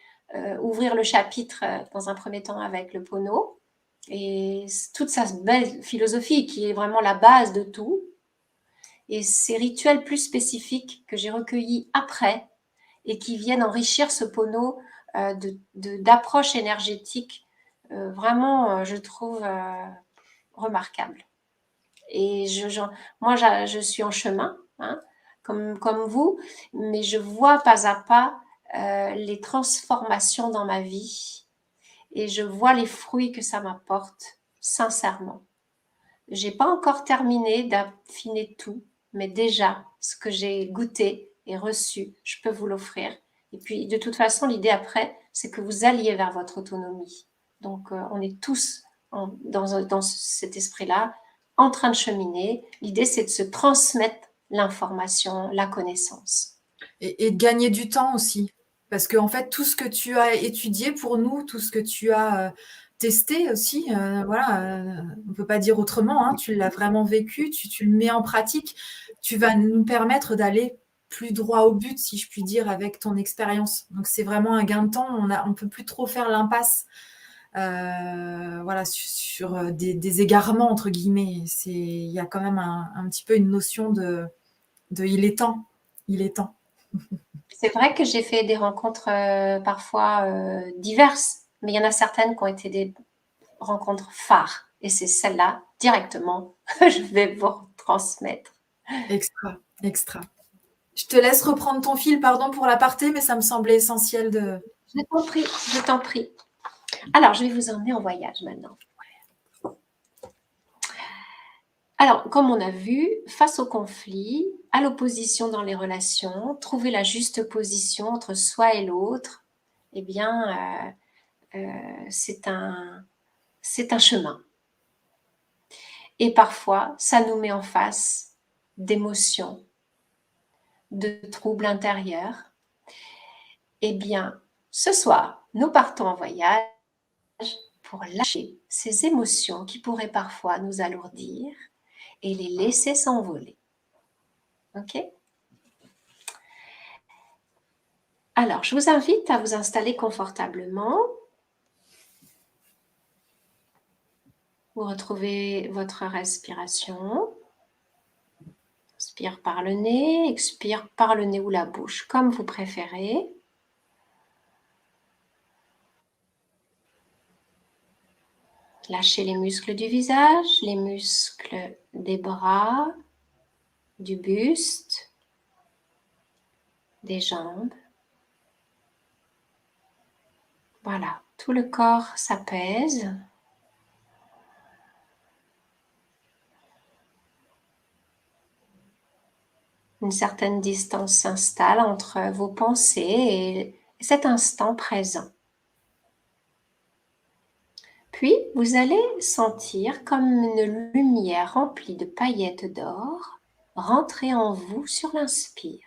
ouvrir le chapitre dans un premier temps avec le Pono et toute sa belle philosophie qui est vraiment la base de tout. Et ces rituels plus spécifiques que j'ai recueillis après et qui viennent enrichir ce Pono d'approche énergétique vraiment, je trouve, remarquable. Et moi, je suis en chemin, hein, comme vous, mais je vois pas à pas les transformations dans ma vie et je vois les fruits que ça m'apporte, sincèrement. J'ai pas encore terminé d'affiner tout, mais déjà, ce que j'ai goûté et reçu, je peux vous l'offrir. Et puis, de toute façon, l'idée après, c'est que vous alliez vers votre autonomie. Donc, on est tous dans cet esprit-là, en train de cheminer. L'idée, c'est de se transmettre l'information, la connaissance. Et de gagner du temps aussi. Parce que en fait, tout ce que tu as étudié pour nous, tout ce que tu as testé aussi, voilà, on ne peut pas dire autrement, hein, tu l'as vraiment vécu, tu le mets en pratique, tu vas nous permettre d'aller plus droit au but, si je puis dire, avec ton expérience. Donc c'est vraiment un gain de temps, on peut plus trop faire l'impasse voilà, sur des égarements, entre guillemets. Il y a quand même un petit peu une notion de il est temps, il est temps. C'est vrai que j'ai fait des rencontres parfois diverses, mais il y en a certaines qui ont été des rencontres phares. Et c'est celle-là, directement, que je vais vous transmettre. Extra, extra. Je te laisse reprendre ton fil, pardon pour l'aparté, mais ça me semblait essentiel de. Je t'en prie, je t'en prie. Alors, je vais vous emmener en voyage maintenant. Alors, comme on a vu, face au conflit, à l'opposition dans les relations, trouver la juste position entre soi et l'autre, eh bien, c'est un chemin. Et parfois, ça nous met en face d'émotions, de troubles intérieurs. Eh bien, ce soir, nous partons en voyage pour lâcher ces émotions qui pourraient parfois nous alourdir et les laisser s'envoler. Ok? Alors, je vous invite à vous installer confortablement. Vous retrouvez votre respiration. Inspire par le nez, expire par le nez ou la bouche, comme vous préférez. Lâchez les muscles du visage, les muscles des bras, du buste, des jambes. Voilà, tout le corps s'apaise. Une certaine distance s'installe entre vos pensées et cet instant présent. Puis, vous allez sentir comme une lumière remplie de paillettes d'or rentrer en vous sur l'inspire.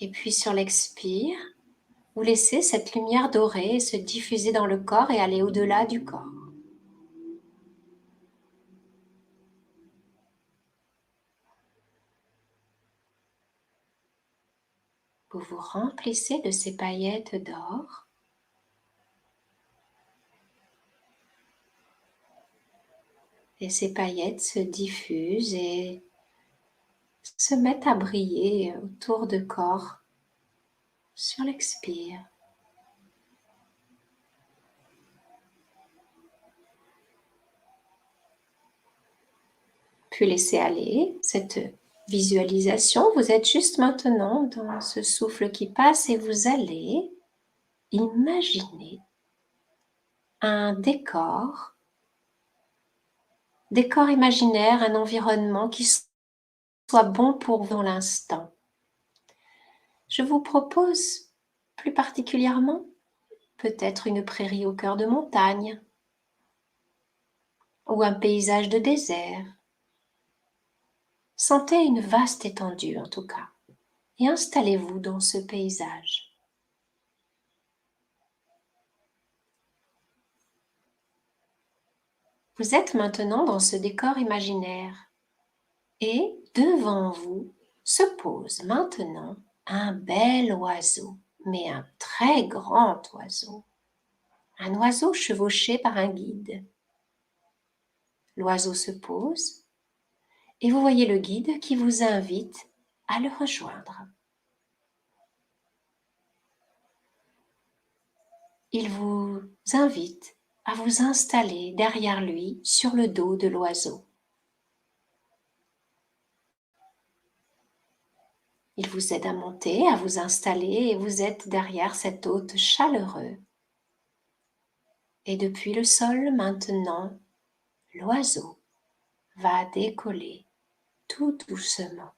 Et puis sur l'expire, vous laissez cette lumière dorée se diffuser dans le corps et aller au-delà du corps. Vous vous remplissez de ces paillettes d'or. Et ces paillettes se diffusent et se mettent à briller autour du corps sur l'expire. Puis laissez aller cette visualisation. Vous êtes juste maintenant dans ce souffle qui passe et vous allez imaginer un décor imaginaire, un environnement qui soit bon pour vous dans l'instant. Je vous propose plus particulièrement peut-être une prairie au cœur de montagne ou un paysage de désert. Sentez une vaste étendue en tout cas et installez-vous dans ce paysage. Vous êtes maintenant dans ce décor imaginaire et devant vous se pose maintenant un bel oiseau, mais un très grand oiseau. Un oiseau chevauché par un guide. L'oiseau se pose et vous voyez le guide qui vous invite à le rejoindre. Il vous invite à vous installer derrière lui sur le dos de l'oiseau. Il vous aide à monter, à vous installer et vous êtes derrière cet hôte chaleureux. Et depuis le sol maintenant, l'oiseau va décoller tout doucement.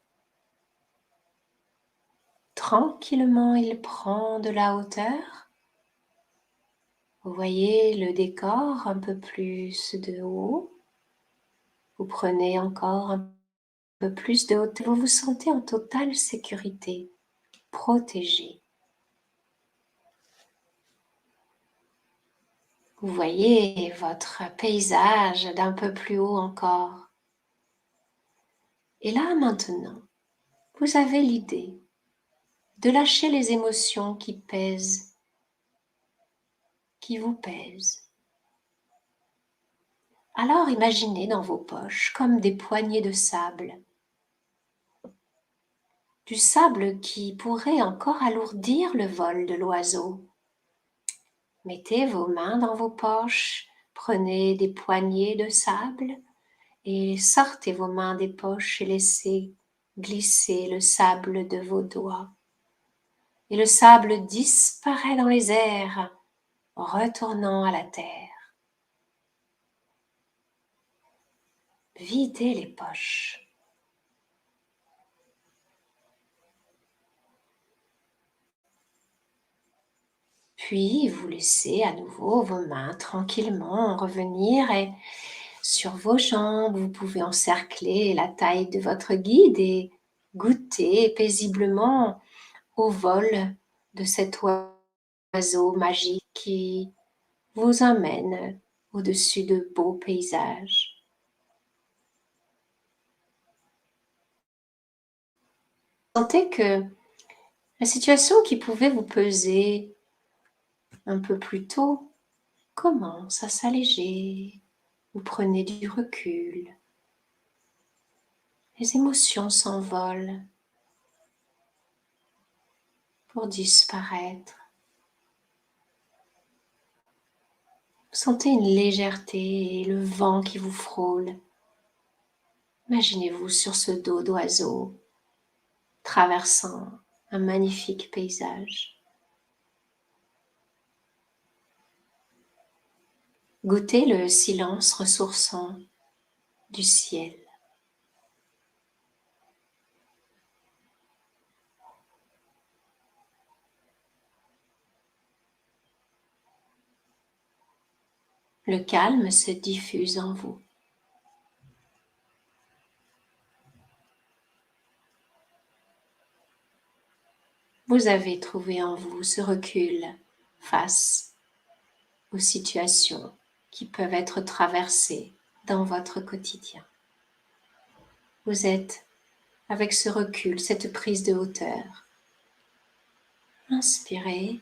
Tranquillement, il prend de la hauteur. Vous voyez le décor un peu plus de haut. Vous prenez encore un peu plus de hauteur. Vous vous sentez en totale sécurité, protégé. Vous voyez votre paysage d'un peu plus haut encore. Et là maintenant, vous avez l'idée de lâcher les émotions qui pèsent, qui vous pèsent. Alors imaginez dans vos poches comme des poignées de sable. Du sable qui pourrait encore alourdir le vol de l'oiseau. Mettez vos mains dans vos poches, prenez des poignées de sable et sortez vos mains des poches et laissez glisser le sable de vos doigts. Et le sable disparaît dans les airs, retournant à la terre. Videz les poches. Puis, vous laissez à nouveau vos mains tranquillement revenir et sur vos jambes, vous pouvez encercler la taille de votre guide et goûter paisiblement au vol de cet oiseau magique qui vous emmène au-dessus de beaux paysages. Sentez que la situation qui pouvait vous peser un peu plus tôt commence à s'alléger. Vous prenez du recul. Les émotions s'envolent pour disparaître. Vous sentez une légèreté et le vent qui vous frôle. Imaginez-vous sur ce dos d'oiseau traversant un magnifique paysage. Goûtez le silence ressourçant du ciel. Le calme se diffuse en vous. Vous avez trouvé en vous ce recul face aux situations qui peuvent être traversées dans votre quotidien. Vous êtes avec ce recul, cette prise de hauteur. Inspirez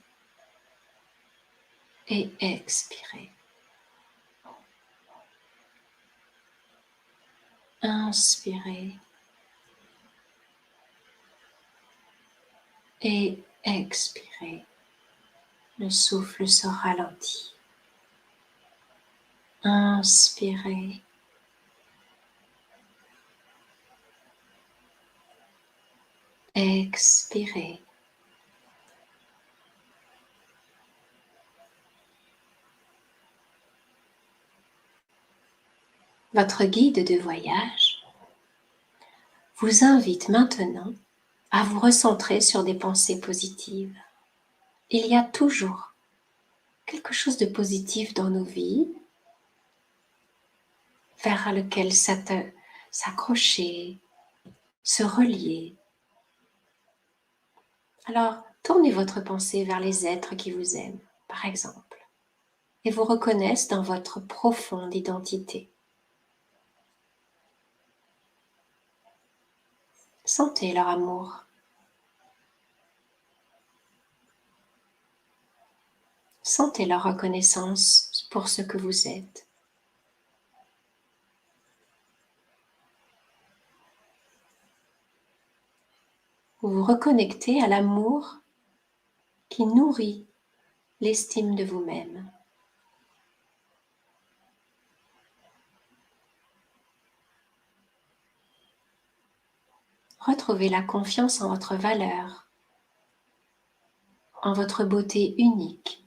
et expirez. Inspirez et expirez. Le souffle se ralentit. Inspirez. Expirez. Votre guide de voyage vous invite maintenant à vous recentrer sur des pensées positives. Il y a toujours quelque chose de positif dans nos vies vers lequel s'accrocher, se relier. Alors, tournez votre pensée vers les êtres qui vous aiment, par exemple, et vous reconnaissent dans votre profonde identité. Sentez leur amour. Sentez leur reconnaissance pour ce que vous êtes. Vous vous reconnectez à l'amour qui nourrit l'estime de vous-même. Retrouvez la confiance en votre valeur, en votre beauté unique.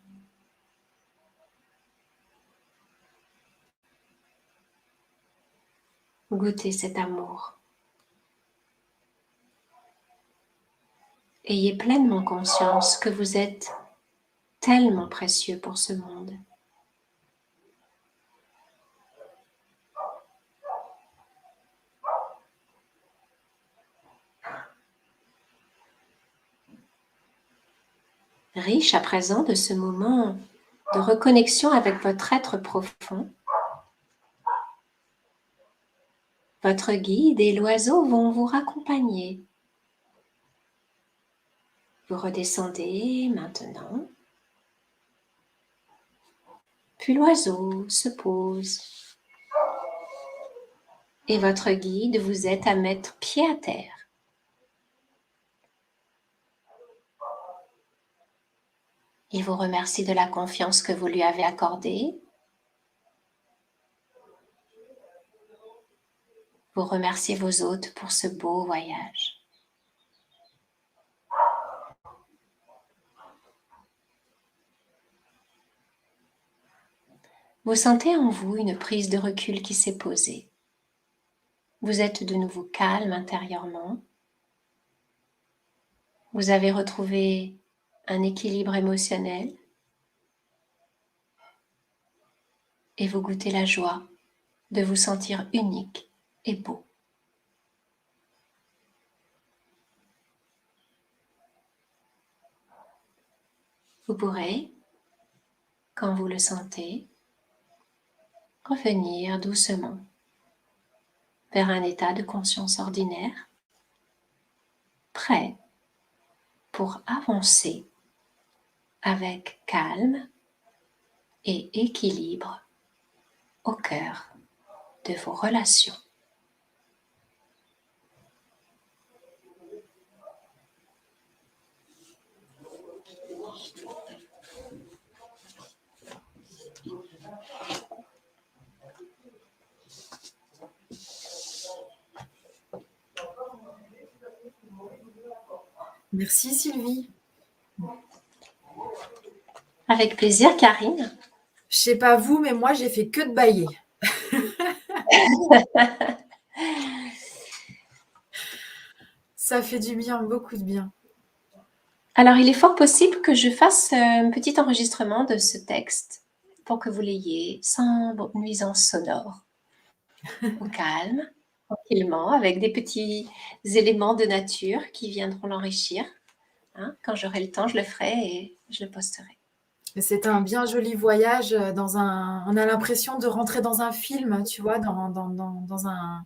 Goûtez cet amour. Ayez pleinement conscience que vous êtes tellement précieux pour ce monde. Riche à présent de ce moment de reconnexion avec votre être profond, votre guide et l'oiseau vont vous raccompagner. Vous redescendez maintenant, puis l'oiseau se pose et votre guide vous aide à mettre pied à terre. Il vous remercie de la confiance que vous lui avez accordée. Vous remerciez vos hôtes pour ce beau voyage. Vous sentez en vous une prise de recul qui s'est posée. Vous êtes de nouveau calme intérieurement. Vous avez retrouvé un équilibre émotionnel. et vous goûtez la joie de vous sentir unique et beau. Vous pourrez, quand vous le sentez, revenir doucement vers un état de conscience ordinaire, prêt pour avancer avec calme et équilibre au cœur de vos relations. Merci Sylvie. Avec plaisir, Karine. Je sais pas vous, mais moi, j'ai fait que de bailler. Ça fait du bien, beaucoup de bien. Alors, il est fort possible que je fasse un petit enregistrement de ce texte pour que vous l'ayez sans nuisance sonore, au calme, tranquillement, avec des petits éléments de nature qui viendront l'enrichir. Hein, quand j'aurai le temps, je le ferai et je le posterai. C'est un bien joli voyage dans un. On a l'impression de rentrer dans un film, tu vois, dans un.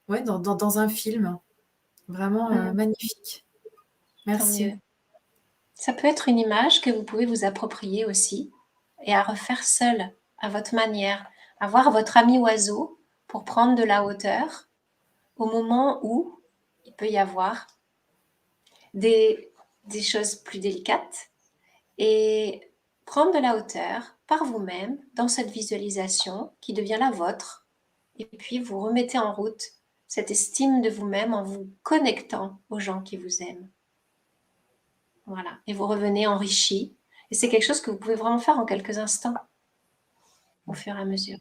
Ouais, dans un film. Vraiment magnifique. Tant Merci. mieux. Ça peut être une image que vous pouvez vous approprier aussi et à refaire seul, à votre manière, à voir votre ami oiseau pour prendre de la hauteur au moment où il peut y avoir des choses plus délicates et prendre de la hauteur par vous-même dans cette visualisation qui devient la vôtre et puis vous remettez en route cette estime de vous-même en vous connectant aux gens qui vous aiment. Voilà, et vous revenez enrichi. Et c'est quelque chose que vous pouvez vraiment faire en quelques instants, au fur et à mesure.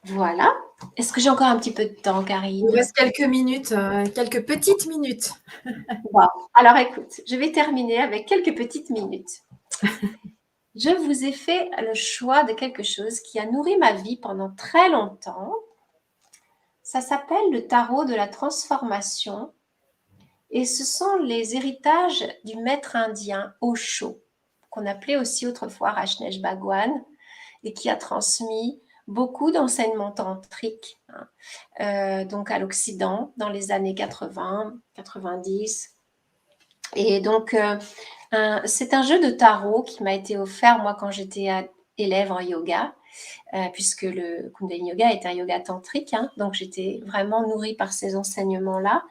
Voilà. Est-ce que j'ai encore un petit peu de temps, Karine? Il reste quelques minutes, quelques petites minutes. Bon. Alors écoute, je vais terminer avec quelques petites minutes. Je vous ai fait le choix de quelque chose qui a nourri ma vie pendant très longtemps. Ça s'appelle le tarot de la transformation. Et ce sont les héritages du maître indien Osho, qu'on appelait aussi autrefois Rajneesh Bhagwan, et qui a transmis beaucoup d'enseignements tantriques donc à l'Occident dans les années 80, 90. Et donc, c'est un jeu de tarot qui m'a été offert, moi, quand j'étais élève en yoga, puisque le Kundalini Yoga est un yoga tantrique, hein, donc j'étais vraiment nourrie par ces enseignements-là.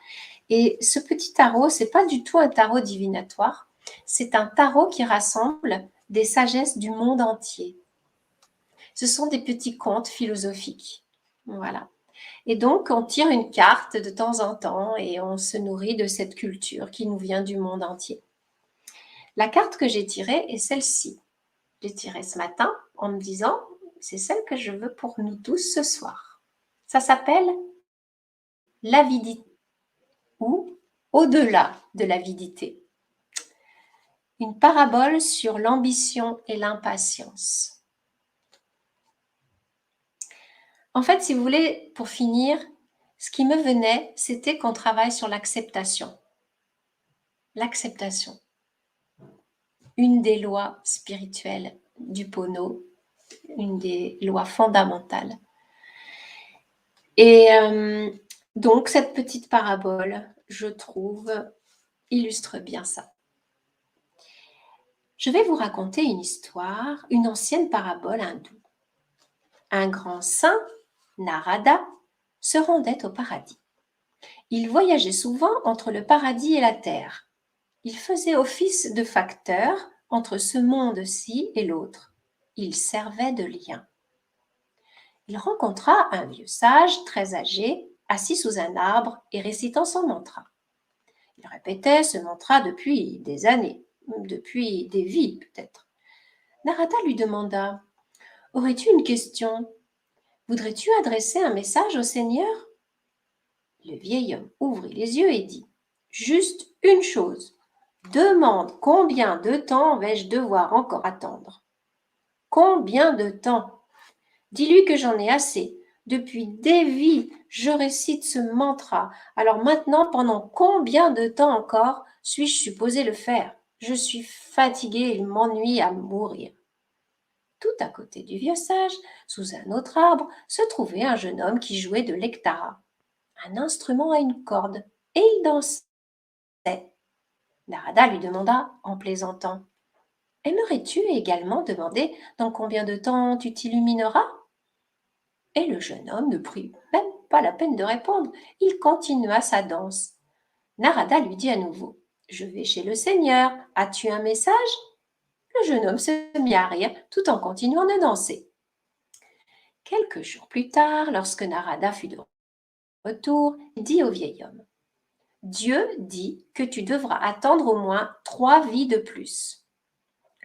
Et ce petit tarot, c'est pas du tout un tarot divinatoire, c'est un tarot qui rassemble des sagesses du monde entier. Ce sont des petits contes philosophiques. Voilà. Et donc, on tire une carte de temps en temps et on se nourrit de cette culture qui nous vient du monde entier. La carte que j'ai tirée est celle-ci. J'ai tiré ce matin en me disant, c'est celle que je veux pour nous tous ce soir. Ça s'appelle l'avidité ou au-delà de l'avidité. Une parabole sur l'ambition et l'impatience. En fait, si vous voulez, pour finir, ce qui me venait, c'était qu'on travaille sur l'acceptation. L'acceptation. Une des lois spirituelles du Pono, une des lois fondamentales. Et donc, cette petite parabole, je trouve, illustre bien ça. Je vais vous raconter une histoire, une ancienne parabole hindoue. Un grand saint, Narada, se rendait au paradis. Il voyageait souvent entre le paradis et la terre. Il faisait office de facteur entre ce monde-ci et l'autre. Il servait de lien. Il rencontra un vieux sage très âgé, assis sous un arbre et récitant son mantra. Il répétait ce mantra depuis des années, depuis des vies peut-être. Narada lui demanda « Aurais-tu une question ? Voudrais-tu adresser un message au Seigneur ?» Le vieil homme ouvrit les yeux et dit « Juste une chose. Demande combien de temps vais-je devoir encore attendre ?» Combien de temps? Dis-lui que j'en ai assez. Depuis des vies, je récite ce mantra. Alors maintenant, pendant combien de temps encore suis-je supposé le faire? Je suis fatiguée et il m'ennuie à mourir. Tout à côté du vieux sage, sous un autre arbre, se trouvait un jeune homme qui jouait de l'ektara, un instrument à une corde, et il dansait. Narada lui demanda en plaisantant: Aimerais-tu également demander dans combien de temps tu t'illumineras? Et le jeune homme ne prit même pas la peine de répondre. Il continua sa danse. Narada lui dit à nouveau: Je vais chez le Seigneur. As-tu un message? Le jeune homme se mit à rire tout en continuant de danser. Quelques jours plus tard, lorsque Narada fut de retour, il dit au vieil homme: Dieu dit que tu devras attendre au moins 3 vies de plus.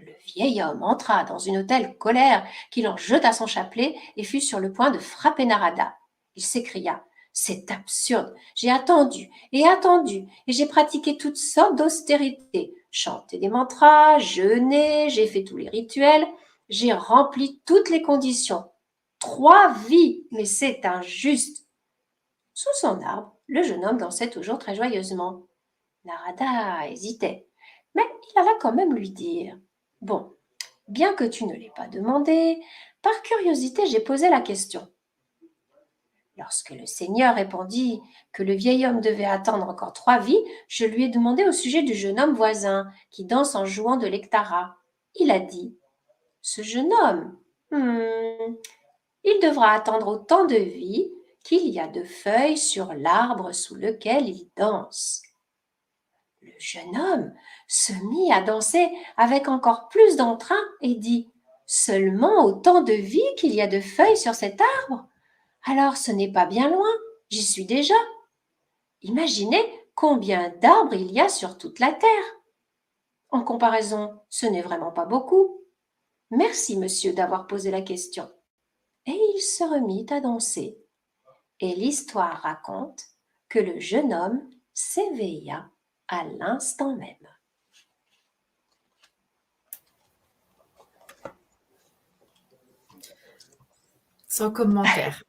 Le vieil homme entra dans une telle colère qu'il en jeta son chapelet et fut sur le point de frapper Narada. Il s'écria: C'est absurde, j'ai attendu et j'ai pratiqué toutes sortes d'austérités, chanté des mantras, jeûné, j'ai fait tous les rituels, j'ai rempli toutes les conditions. 3 vies, mais c'est injuste. Sous son arbre, le jeune homme dansait toujours très joyeusement. Narada hésitait, mais il alla quand même lui dire: Bon, bien que tu ne l'aies pas demandé, par curiosité j'ai posé la question. Lorsque le Seigneur répondit que le vieil homme devait attendre encore 3 vies, je lui ai demandé au sujet du jeune homme voisin qui danse en jouant de l'ektara. Il a dit: Ce jeune homme, il devra attendre autant de vies qu'il y a de feuilles sur l'arbre sous lequel il danse. Le jeune homme se mit à danser avec encore plus d'entrain et dit: Seulement autant de vies qu'il y a de feuilles sur cet arbre? Alors ce n'est pas bien loin, j'y suis déjà. Imaginez combien d'arbres il y a sur toute la terre. En comparaison, ce n'est vraiment pas beaucoup. Merci, monsieur, d'avoir posé la question. Et il se remit à danser. Et l'histoire raconte que le jeune homme s'éveilla à l'instant même. Sans commentaire.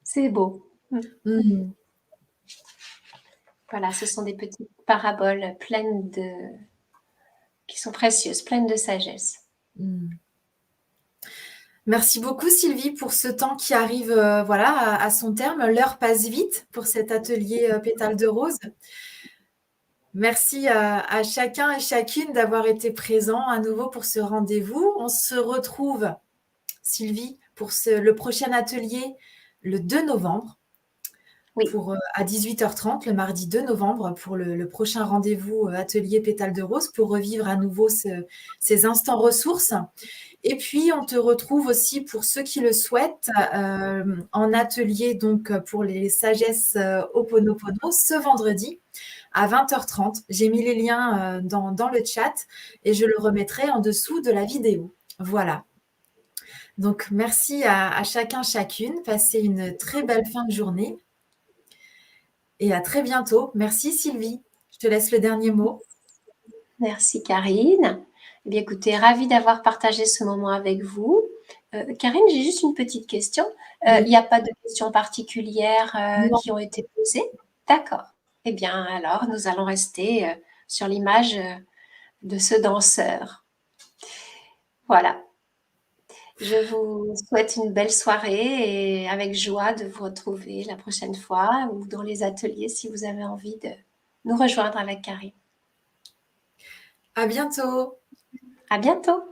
C'est beau. Mm. Voilà, ce sont des petites paraboles qui sont précieuses, pleines de sagesse. Mm. Merci beaucoup Sylvie pour ce temps qui arrive voilà, à son terme. L'heure passe vite pour cet atelier Pétales de rose. Merci à chacun et chacune d'avoir été présent à nouveau pour ce rendez-vous. On se retrouve, Sylvie, pour le prochain atelier le 2 novembre. Oui. À 18h30, le mardi 2 novembre, pour le prochain rendez-vous atelier Pétales de rose, pour revivre à nouveau ces instants ressources. Et puis, on te retrouve aussi, pour ceux qui le souhaitent, en atelier donc pour les sagesses Ho'oponopono ce vendredi à 20h30. J'ai mis les liens dans le chat et je le remettrai en dessous de la vidéo. Voilà. Donc, merci à chacun, chacune. Passez une très belle fin de journée. Et à très bientôt. Merci Sylvie. Je te laisse le dernier mot. Merci Karine. Eh bien, écoutez, ravie d'avoir partagé ce moment avec vous. Karine, j'ai juste une petite question. Il n'y a pas de questions particulières qui ont été posées? D'accord. Eh bien, alors, nous allons rester sur l'image de ce danseur. Voilà. Je vous souhaite une belle soirée et avec joie de vous retrouver la prochaine fois ou dans les ateliers si vous avez envie de nous rejoindre avec Karine. À bientôt. À bientôt.